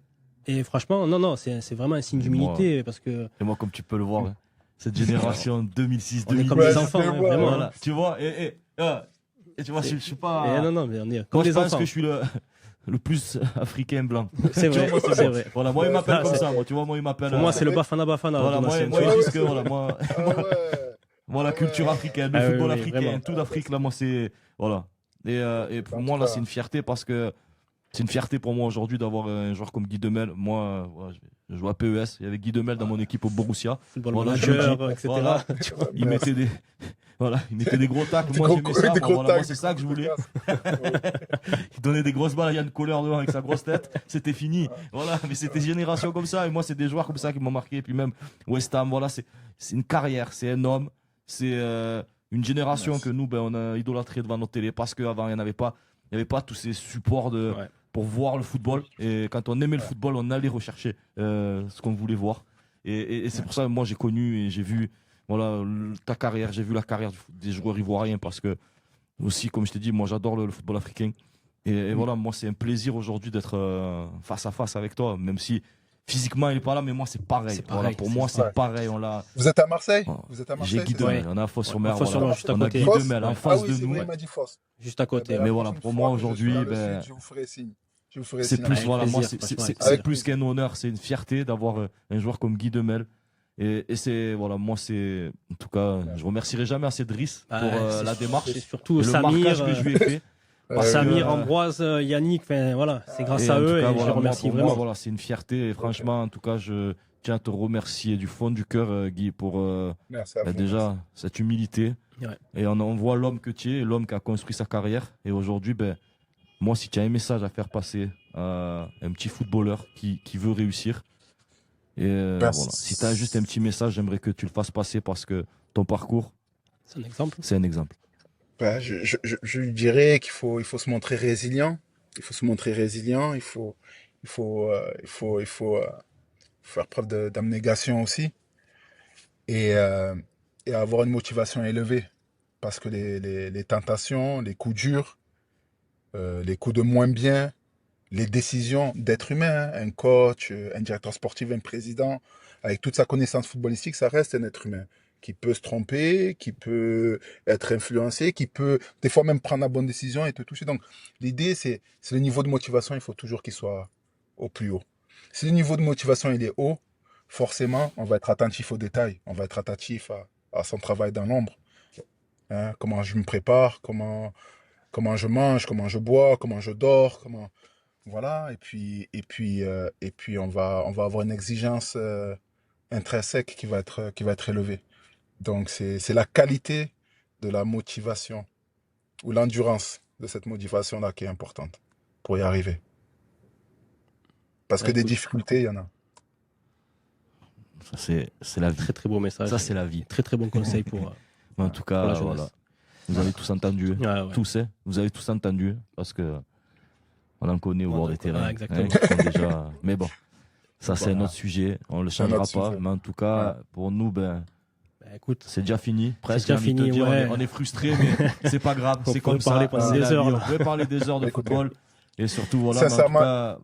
[SPEAKER 3] et franchement, non, c'est vraiment un signe
[SPEAKER 1] Et moi,
[SPEAKER 3] d'humilité parce que
[SPEAKER 1] et moi, comme tu peux le voir, hein, cette génération
[SPEAKER 3] on est
[SPEAKER 1] 2006-2010,
[SPEAKER 3] comme
[SPEAKER 2] ouais,
[SPEAKER 3] des
[SPEAKER 2] je
[SPEAKER 3] enfants,
[SPEAKER 2] sais,
[SPEAKER 3] hein,
[SPEAKER 2] ouais,
[SPEAKER 3] vraiment.
[SPEAKER 2] ouais.
[SPEAKER 3] Hein.
[SPEAKER 1] voilà, tu vois, et tu vois, je suis
[SPEAKER 3] Et
[SPEAKER 1] pas.
[SPEAKER 3] non, mais on est
[SPEAKER 1] Moi,
[SPEAKER 3] comme
[SPEAKER 1] je
[SPEAKER 3] des
[SPEAKER 1] pense
[SPEAKER 3] enfants.
[SPEAKER 1] que je suis le plus africain blanc.
[SPEAKER 3] C'est
[SPEAKER 1] Tu vois,
[SPEAKER 3] vrai,
[SPEAKER 1] moi, c'est
[SPEAKER 3] c'est
[SPEAKER 1] bon.
[SPEAKER 3] vrai.
[SPEAKER 1] Voilà, moi, il m'appelle
[SPEAKER 3] Ah,
[SPEAKER 1] comme
[SPEAKER 3] c'est-
[SPEAKER 1] ça, moi, tu vois, moi, il m'appelle.
[SPEAKER 3] Pour moi,
[SPEAKER 2] C'est
[SPEAKER 3] c'est le
[SPEAKER 2] vrai.
[SPEAKER 3] Bafana Bafana.
[SPEAKER 1] Voilà,
[SPEAKER 3] Thomas,
[SPEAKER 1] moi,
[SPEAKER 3] tu
[SPEAKER 1] ils
[SPEAKER 3] vois.
[SPEAKER 1] disent que, voilà, moi,
[SPEAKER 2] Ah ouais.
[SPEAKER 1] moi, la
[SPEAKER 2] Ah
[SPEAKER 1] culture
[SPEAKER 2] ouais.
[SPEAKER 1] africaine, le
[SPEAKER 3] Ah oui,
[SPEAKER 1] football
[SPEAKER 3] oui,
[SPEAKER 1] africain,
[SPEAKER 3] vraiment.
[SPEAKER 1] tout d'Afrique, là, moi, c'est. Voilà. Et pour
[SPEAKER 2] En tout
[SPEAKER 1] moi, là,
[SPEAKER 2] cas,
[SPEAKER 1] c'est une fierté parce que c'est une fierté pour moi aujourd'hui d'avoir un joueur comme Guy Demel. Moi, voilà, je joue à PES. Il y avait Guy Demel dans mon équipe au Borussia.
[SPEAKER 3] Football
[SPEAKER 1] Voilà, je le dis.
[SPEAKER 3] manager, etc.
[SPEAKER 1] Voilà.
[SPEAKER 3] Tu vois.
[SPEAKER 1] Il
[SPEAKER 2] merci.
[SPEAKER 1] mettait des, voilà, il mettait des gros tacles.
[SPEAKER 2] Des
[SPEAKER 1] Moi,
[SPEAKER 2] gros,
[SPEAKER 1] j'aimais ça.
[SPEAKER 2] des
[SPEAKER 1] Moi,
[SPEAKER 2] gros
[SPEAKER 1] voilà, moi,
[SPEAKER 2] tags,
[SPEAKER 1] c'est
[SPEAKER 2] des
[SPEAKER 1] ça
[SPEAKER 2] gros
[SPEAKER 1] que je
[SPEAKER 2] coups de
[SPEAKER 1] voulais.
[SPEAKER 2] casse. Ouais.
[SPEAKER 1] Il donnait des grosses balles à Yann Koller devant avec sa grosse tête. C'était fini. Voilà, mais c'était génération comme ça. Et moi, c'est des joueurs comme ça qui m'ont marqué. Et puis même West Ham, voilà, c'est une carrière, c'est un homme. C'est une génération
[SPEAKER 2] Merci.
[SPEAKER 1] que nous, on a idolâtré devant nos télé parce qu'avant, il n'y avait pas tous ces supports
[SPEAKER 3] Ouais.
[SPEAKER 1] pour voir le football. Et quand on aimait le football, on allait rechercher ce qu'on voulait voir. Et c'est pour ça que moi, j'ai connu et j'ai vu voilà, ta carrière. J'ai vu la carrière des joueurs ivoiriens parce que, aussi, comme je t'ai dit, moi, j'adore le football africain. Et voilà, moi, c'est un plaisir aujourd'hui d'être face à face avec toi, même si physiquement, il n'est pas là, mais moi, c'est pareil.
[SPEAKER 3] C'est pareil,
[SPEAKER 1] Voilà, pour
[SPEAKER 3] c'est
[SPEAKER 1] moi,
[SPEAKER 3] ça.
[SPEAKER 1] c'est pareil. On l'a.
[SPEAKER 2] Vous êtes à Marseille?
[SPEAKER 1] Oh,
[SPEAKER 2] Vous êtes à
[SPEAKER 1] J'ai
[SPEAKER 2] Marseille,
[SPEAKER 1] Guy
[SPEAKER 2] c'est ça?
[SPEAKER 1] Demel, on est à Fos-sur-Mer.
[SPEAKER 3] Ouais, Fos-sur-Mer,
[SPEAKER 1] Voilà.
[SPEAKER 3] juste à
[SPEAKER 1] On a
[SPEAKER 3] côté.
[SPEAKER 1] Guy
[SPEAKER 2] Fosse?
[SPEAKER 1] Demel en
[SPEAKER 3] Ouais.
[SPEAKER 2] Ah
[SPEAKER 1] face
[SPEAKER 2] oui,
[SPEAKER 1] de
[SPEAKER 2] c'est vrai,
[SPEAKER 1] nous.
[SPEAKER 2] il m'a dit Fosse.
[SPEAKER 3] Juste à
[SPEAKER 2] Eh
[SPEAKER 3] côté.
[SPEAKER 2] ben,
[SPEAKER 1] Mais
[SPEAKER 2] la
[SPEAKER 1] voilà,
[SPEAKER 2] prochaine
[SPEAKER 1] pour
[SPEAKER 2] fois
[SPEAKER 1] moi
[SPEAKER 2] que je suis
[SPEAKER 1] aujourd'hui,
[SPEAKER 2] dans le sud, je vous ferai signe. Je vous ferai
[SPEAKER 1] c'est
[SPEAKER 2] signe.
[SPEAKER 1] plus,
[SPEAKER 3] Avec
[SPEAKER 1] voilà, moi,
[SPEAKER 3] plaisir, franchement, avec
[SPEAKER 1] c'est
[SPEAKER 3] plaisir.
[SPEAKER 1] plus qu'un honneur, c'est une fierté d'avoir un joueur comme Guy Demel. Et c'est, voilà, moi, c'est, en tout cas, je remercierai jamais assez Driss pour
[SPEAKER 3] C'est
[SPEAKER 1] la démarche
[SPEAKER 3] c'est surtout
[SPEAKER 1] et le
[SPEAKER 3] Samir,
[SPEAKER 1] marquage que je lui ai fait. Parce que,
[SPEAKER 3] Samir, Ambroise, Yannick, voilà, c'est grâce
[SPEAKER 1] et
[SPEAKER 3] à
[SPEAKER 1] en tout
[SPEAKER 3] eux
[SPEAKER 1] cas,
[SPEAKER 3] et je les
[SPEAKER 1] voilà, moi,
[SPEAKER 3] remercie
[SPEAKER 1] pour moi,
[SPEAKER 3] vraiment.
[SPEAKER 1] voilà, c'est une fierté. Et franchement, en tout cas, je tiens à te remercier du fond du cœur, Guy, pour
[SPEAKER 2] Merci à vous.
[SPEAKER 1] déjà cette humilité.
[SPEAKER 3] Ouais.
[SPEAKER 1] Et on voit l'homme que tu es, l'homme qui a construit sa carrière. Et aujourd'hui, moi, si tu as un message à faire passer à un petit footballeur qui veut réussir, et
[SPEAKER 2] Merci.
[SPEAKER 1] voilà. Si tu as juste un petit message, j'aimerais que tu le fasses passer parce que ton parcours,
[SPEAKER 3] C'est un exemple.
[SPEAKER 1] c'est un exemple.
[SPEAKER 2] Ben, je lui dirais il faut se montrer résilient. Il faut se montrer résilient. Il faut faire preuve d'abnégation aussi. Et, euh, et avoir une motivation élevée. Parce que les tentations, les coups durs, les coups de moins bien, les décisions d'être humain, hein, un coach, un directeur sportif, un président, avec toute sa connaissance footballistique, ça reste un être humain qui peut se tromper, qui peut être influencé, qui peut des fois même prendre la bonne décision et te toucher. Donc l'idée, c'est le niveau de motivation, il faut toujours qu'il soit au plus haut. Si le niveau de motivation il est haut, forcément, on va être attentif aux détails, on va être attentif à son travail dans l'ombre. Hein, comment je me prépare, comment je mange, comment je bois, comment je dors, comment voilà, et puis on va avoir une exigence intrinsèque qui va être élevée. Donc c'est la qualité de la motivation ou l'endurance de cette motivation-là qui est importante pour y arriver. Parce que
[SPEAKER 3] Ouais,
[SPEAKER 2] des
[SPEAKER 3] écoute,
[SPEAKER 2] difficultés, il y en a.
[SPEAKER 1] Ça, c'est la vie.
[SPEAKER 3] très très beau message.
[SPEAKER 1] Ça, c'est la vie.
[SPEAKER 3] Très très bon conseil pour
[SPEAKER 1] Mais en tout
[SPEAKER 3] la
[SPEAKER 1] cas,
[SPEAKER 3] jeunesse.
[SPEAKER 1] voilà. Vous avez tous entendu.
[SPEAKER 3] Ouais, ouais.
[SPEAKER 1] Tous, hein. Vous avez tous entendu. Parce que, On en connaît au bord des terrains.
[SPEAKER 3] Exactement.
[SPEAKER 1] Qui font déjà... Mais bon, ça c'est un autre sujet. On ne le
[SPEAKER 2] C'est un
[SPEAKER 1] changera
[SPEAKER 2] autre
[SPEAKER 1] pas.
[SPEAKER 2] sujet.
[SPEAKER 1] Mais en tout cas, pour nous,
[SPEAKER 3] Écoute,
[SPEAKER 1] c'est déjà fini. Presque,
[SPEAKER 3] déjà
[SPEAKER 1] j'ai envie de te
[SPEAKER 3] fini,
[SPEAKER 1] dire,
[SPEAKER 3] ouais.
[SPEAKER 1] on est frustrés, mais c'est pas grave.
[SPEAKER 3] On
[SPEAKER 1] C'est
[SPEAKER 3] peut
[SPEAKER 1] comme ça.
[SPEAKER 3] parler pendant
[SPEAKER 1] C'est
[SPEAKER 3] des
[SPEAKER 1] la
[SPEAKER 3] heures,
[SPEAKER 1] vie.
[SPEAKER 3] là.
[SPEAKER 1] On peut parler des heures de
[SPEAKER 2] Écoutez.
[SPEAKER 1] football. Et surtout, voilà, mais en tout
[SPEAKER 2] Sincèrement,
[SPEAKER 1] cas,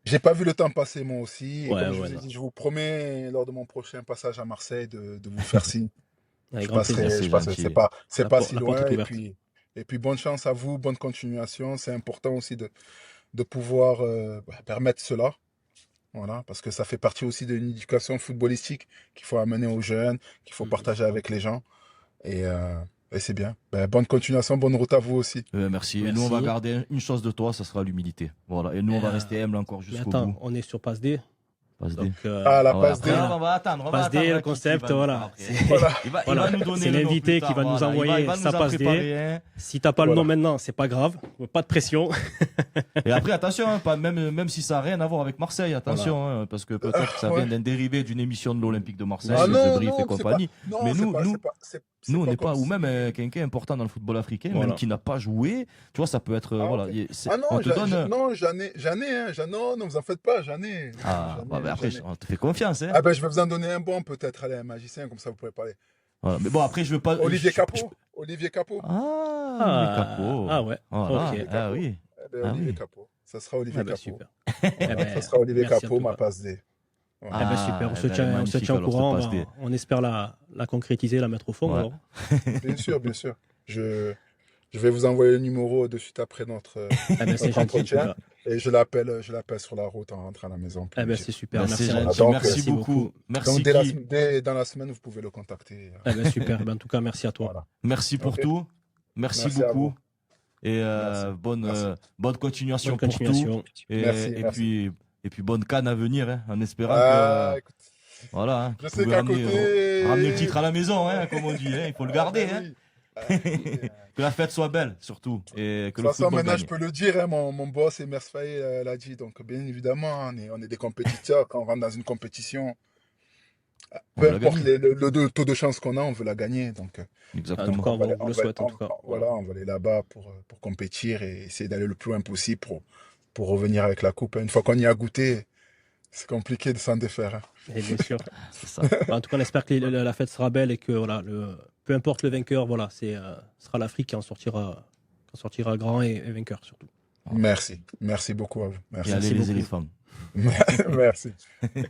[SPEAKER 2] j'ai pas vu le temps passer moi aussi. Et
[SPEAKER 3] Ouais,
[SPEAKER 2] comme je
[SPEAKER 3] ouais,
[SPEAKER 2] vous ai
[SPEAKER 3] non.
[SPEAKER 2] dit, je vous promets lors de mon prochain passage à Marseille de vous faire signe.
[SPEAKER 3] avec
[SPEAKER 2] Je
[SPEAKER 3] grand plaisir.
[SPEAKER 1] Merci,
[SPEAKER 2] passerai,
[SPEAKER 1] gentil.
[SPEAKER 2] c'est pas si
[SPEAKER 3] La porte
[SPEAKER 2] loin.
[SPEAKER 3] est
[SPEAKER 2] Et
[SPEAKER 3] ouverte.
[SPEAKER 2] puis bonne chance à vous, bonne continuation. C'est important aussi de pouvoir permettre cela. Voilà, parce que ça fait partie aussi d'une éducation footballistique qu'il faut amener aux jeunes, qu'il faut partager avec les gens. Et c'est bien. Bonne continuation, bonne route à vous aussi.
[SPEAKER 1] merci. Et nous, on va garder une chose de toi, ça sera l'humilité. Voilà. Et nous, on va rester humble encore
[SPEAKER 3] Mais
[SPEAKER 1] jusqu'au
[SPEAKER 3] attends,
[SPEAKER 1] bout.
[SPEAKER 3] on est sur passe D.
[SPEAKER 1] Passe D.
[SPEAKER 3] Donc,
[SPEAKER 2] La
[SPEAKER 1] Ouais,
[SPEAKER 2] passe
[SPEAKER 1] après,
[SPEAKER 2] D.
[SPEAKER 1] on va attendre.
[SPEAKER 3] Passe D, le concept, voilà.
[SPEAKER 2] Voilà.
[SPEAKER 1] Il va
[SPEAKER 3] Voilà.
[SPEAKER 1] nous donner
[SPEAKER 3] C'est
[SPEAKER 1] le nom
[SPEAKER 3] l'invité
[SPEAKER 1] plus
[SPEAKER 3] qui va
[SPEAKER 1] tard,
[SPEAKER 3] nous
[SPEAKER 1] voilà.
[SPEAKER 3] envoyer
[SPEAKER 1] Il va
[SPEAKER 3] sa
[SPEAKER 1] nous en
[SPEAKER 3] passe D.
[SPEAKER 1] préparer un.
[SPEAKER 3] Si t'as pas le
[SPEAKER 2] Voilà.
[SPEAKER 3] nom maintenant, c'est pas grave. Pas de pression.
[SPEAKER 1] Et après, attention, hein, même si ça n'a rien à voir avec Marseille, attention, hein, parce que peut-être que ça vient d'un dérivé d'une émission de l'Olympique de Marseille,
[SPEAKER 2] Ah
[SPEAKER 1] The
[SPEAKER 2] non,
[SPEAKER 1] Brief et
[SPEAKER 2] non,
[SPEAKER 1] compagnie.
[SPEAKER 2] Non,
[SPEAKER 1] Mais
[SPEAKER 2] c'est
[SPEAKER 1] nous,
[SPEAKER 2] pas-
[SPEAKER 1] nous,
[SPEAKER 2] c'est pas- c'est- c'est
[SPEAKER 1] Nous, on
[SPEAKER 2] pas
[SPEAKER 1] n'est pas,
[SPEAKER 2] comme
[SPEAKER 1] ou
[SPEAKER 2] ça.
[SPEAKER 1] même quelqu'un important dans le football africain,
[SPEAKER 3] Voilà.
[SPEAKER 1] même qui n'a pas joué, tu vois, ça peut être,
[SPEAKER 2] Ah,
[SPEAKER 1] voilà,
[SPEAKER 2] ok.
[SPEAKER 1] c'est-
[SPEAKER 2] Ah non,
[SPEAKER 1] on te donne.
[SPEAKER 2] non, j'en ai, hein, non, vous en faites pas, j'en ai.
[SPEAKER 1] Ah,
[SPEAKER 2] J'en ai,
[SPEAKER 1] bah, après,
[SPEAKER 2] j'en ai.
[SPEAKER 1] on te fait confiance, hein.
[SPEAKER 2] Ah ben, je vais vous en donner un bon, peut-être, allez, un magicien, comme ça vous pourrez parler.
[SPEAKER 1] Voilà. Mais bon, après, je veux pas.
[SPEAKER 2] Olivier
[SPEAKER 1] je-
[SPEAKER 2] Capot. Olivier Capot.
[SPEAKER 1] Olivier Capot.
[SPEAKER 3] Ah ouais.
[SPEAKER 1] Voilà.
[SPEAKER 3] Ok.
[SPEAKER 1] Ah oui.
[SPEAKER 2] Olivier
[SPEAKER 1] oui.
[SPEAKER 2] Capot. Ça sera Olivier
[SPEAKER 3] Ah ben,
[SPEAKER 2] Capot.
[SPEAKER 3] super.
[SPEAKER 2] Ça sera Olivier
[SPEAKER 3] merci
[SPEAKER 2] Capot,
[SPEAKER 3] en tout
[SPEAKER 2] ma
[SPEAKER 3] cas.
[SPEAKER 2] passe D. Voilà.
[SPEAKER 3] Ah ben, super, on se
[SPEAKER 1] ben,
[SPEAKER 3] tient, on se
[SPEAKER 1] magnifique,
[SPEAKER 3] tient au
[SPEAKER 1] alors,
[SPEAKER 3] courant.
[SPEAKER 1] cette passe D.
[SPEAKER 3] On espère la concrétiser, la mettre au fond.
[SPEAKER 1] Ouais.
[SPEAKER 3] alors.
[SPEAKER 2] Bien sûr, bien sûr. Je vais vous envoyer le numéro de suite après notre
[SPEAKER 3] Ah ben, c'est
[SPEAKER 2] notre
[SPEAKER 3] gentil. en tout
[SPEAKER 2] entretien.
[SPEAKER 3] cas.
[SPEAKER 2] Et je l'appelle sur la route en rentrant à la maison. pour
[SPEAKER 3] Ah
[SPEAKER 2] lui
[SPEAKER 3] ben,
[SPEAKER 2] dire.
[SPEAKER 3] c'est super.
[SPEAKER 1] Ben,
[SPEAKER 3] Merci.
[SPEAKER 1] c'est
[SPEAKER 3] Ryan.
[SPEAKER 1] gentil.
[SPEAKER 2] Donc,
[SPEAKER 1] Merci beaucoup. Merci.
[SPEAKER 2] Donc, dans la semaine, vous pouvez le contacter.
[SPEAKER 3] Ah ben, super. Ben, en tout cas, merci à toi.
[SPEAKER 2] Voilà.
[SPEAKER 1] Merci pour
[SPEAKER 2] Ok.
[SPEAKER 1] tout. Merci
[SPEAKER 2] Merci à
[SPEAKER 1] beaucoup.
[SPEAKER 2] vous.
[SPEAKER 1] Et
[SPEAKER 2] Merci.
[SPEAKER 1] bonne continuation
[SPEAKER 3] Bonne
[SPEAKER 1] pour tout.
[SPEAKER 3] continuation.
[SPEAKER 1] Et,
[SPEAKER 2] Merci,
[SPEAKER 1] et
[SPEAKER 2] merci.
[SPEAKER 1] puis bonne canne à venir, hein, en espérant
[SPEAKER 2] Ah,
[SPEAKER 1] que
[SPEAKER 2] écoute,
[SPEAKER 1] voilà, hein,
[SPEAKER 2] je
[SPEAKER 1] vous
[SPEAKER 2] sais
[SPEAKER 1] pouvez
[SPEAKER 2] qu'à côté.
[SPEAKER 1] ramener le titre à la maison, hein, comme on dit, hein, il faut le garder,
[SPEAKER 2] Ah,
[SPEAKER 1] hein.
[SPEAKER 2] oui. Ah, oui.
[SPEAKER 1] Que la fête soit belle, surtout, et que
[SPEAKER 2] De
[SPEAKER 1] le
[SPEAKER 2] toute façon,
[SPEAKER 1] football
[SPEAKER 2] maintenant,
[SPEAKER 1] gagne.
[SPEAKER 2] je peux le dire, hein, mon boss, Emers Faye, l'a dit. Donc, bien évidemment, on est des compétiteurs. Quand on rentre dans une compétition,
[SPEAKER 1] On
[SPEAKER 2] peu
[SPEAKER 1] veut la
[SPEAKER 2] importe
[SPEAKER 1] gagner.
[SPEAKER 2] le taux de chance qu'on a, on veut la gagner. Donc,
[SPEAKER 3] En tout
[SPEAKER 1] Exactement.
[SPEAKER 3] cas, on
[SPEAKER 2] aller-
[SPEAKER 3] vous le souhaite. En tout cas.
[SPEAKER 2] Voilà, on va aller là-bas pour compétir et essayer d'aller le plus loin possible pour revenir avec la coupe. Une fois qu'on y a goûté, c'est compliqué de s'en défaire. Hein.
[SPEAKER 3] Et bien sûr.
[SPEAKER 1] C'est ça.
[SPEAKER 3] En tout cas, on espère que la fête sera belle et que voilà, peu importe le vainqueur, voilà, ce sera l'Afrique qui en sortira grand et vainqueur surtout.
[SPEAKER 2] Merci. Merci beaucoup à vous. Merci.
[SPEAKER 1] Et allez
[SPEAKER 3] Merci
[SPEAKER 1] les
[SPEAKER 3] beaucoup.
[SPEAKER 1] éléphants.
[SPEAKER 2] Merci.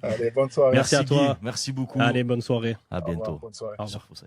[SPEAKER 2] Allez, bonne soirée.
[SPEAKER 3] Merci à
[SPEAKER 1] Guy.
[SPEAKER 3] toi.
[SPEAKER 1] Merci beaucoup.
[SPEAKER 3] Allez, bonne soirée.
[SPEAKER 1] À
[SPEAKER 2] Au revoir,
[SPEAKER 1] bientôt.
[SPEAKER 2] bonne soirée.
[SPEAKER 3] Au revoir.
[SPEAKER 1] Sur Fossey.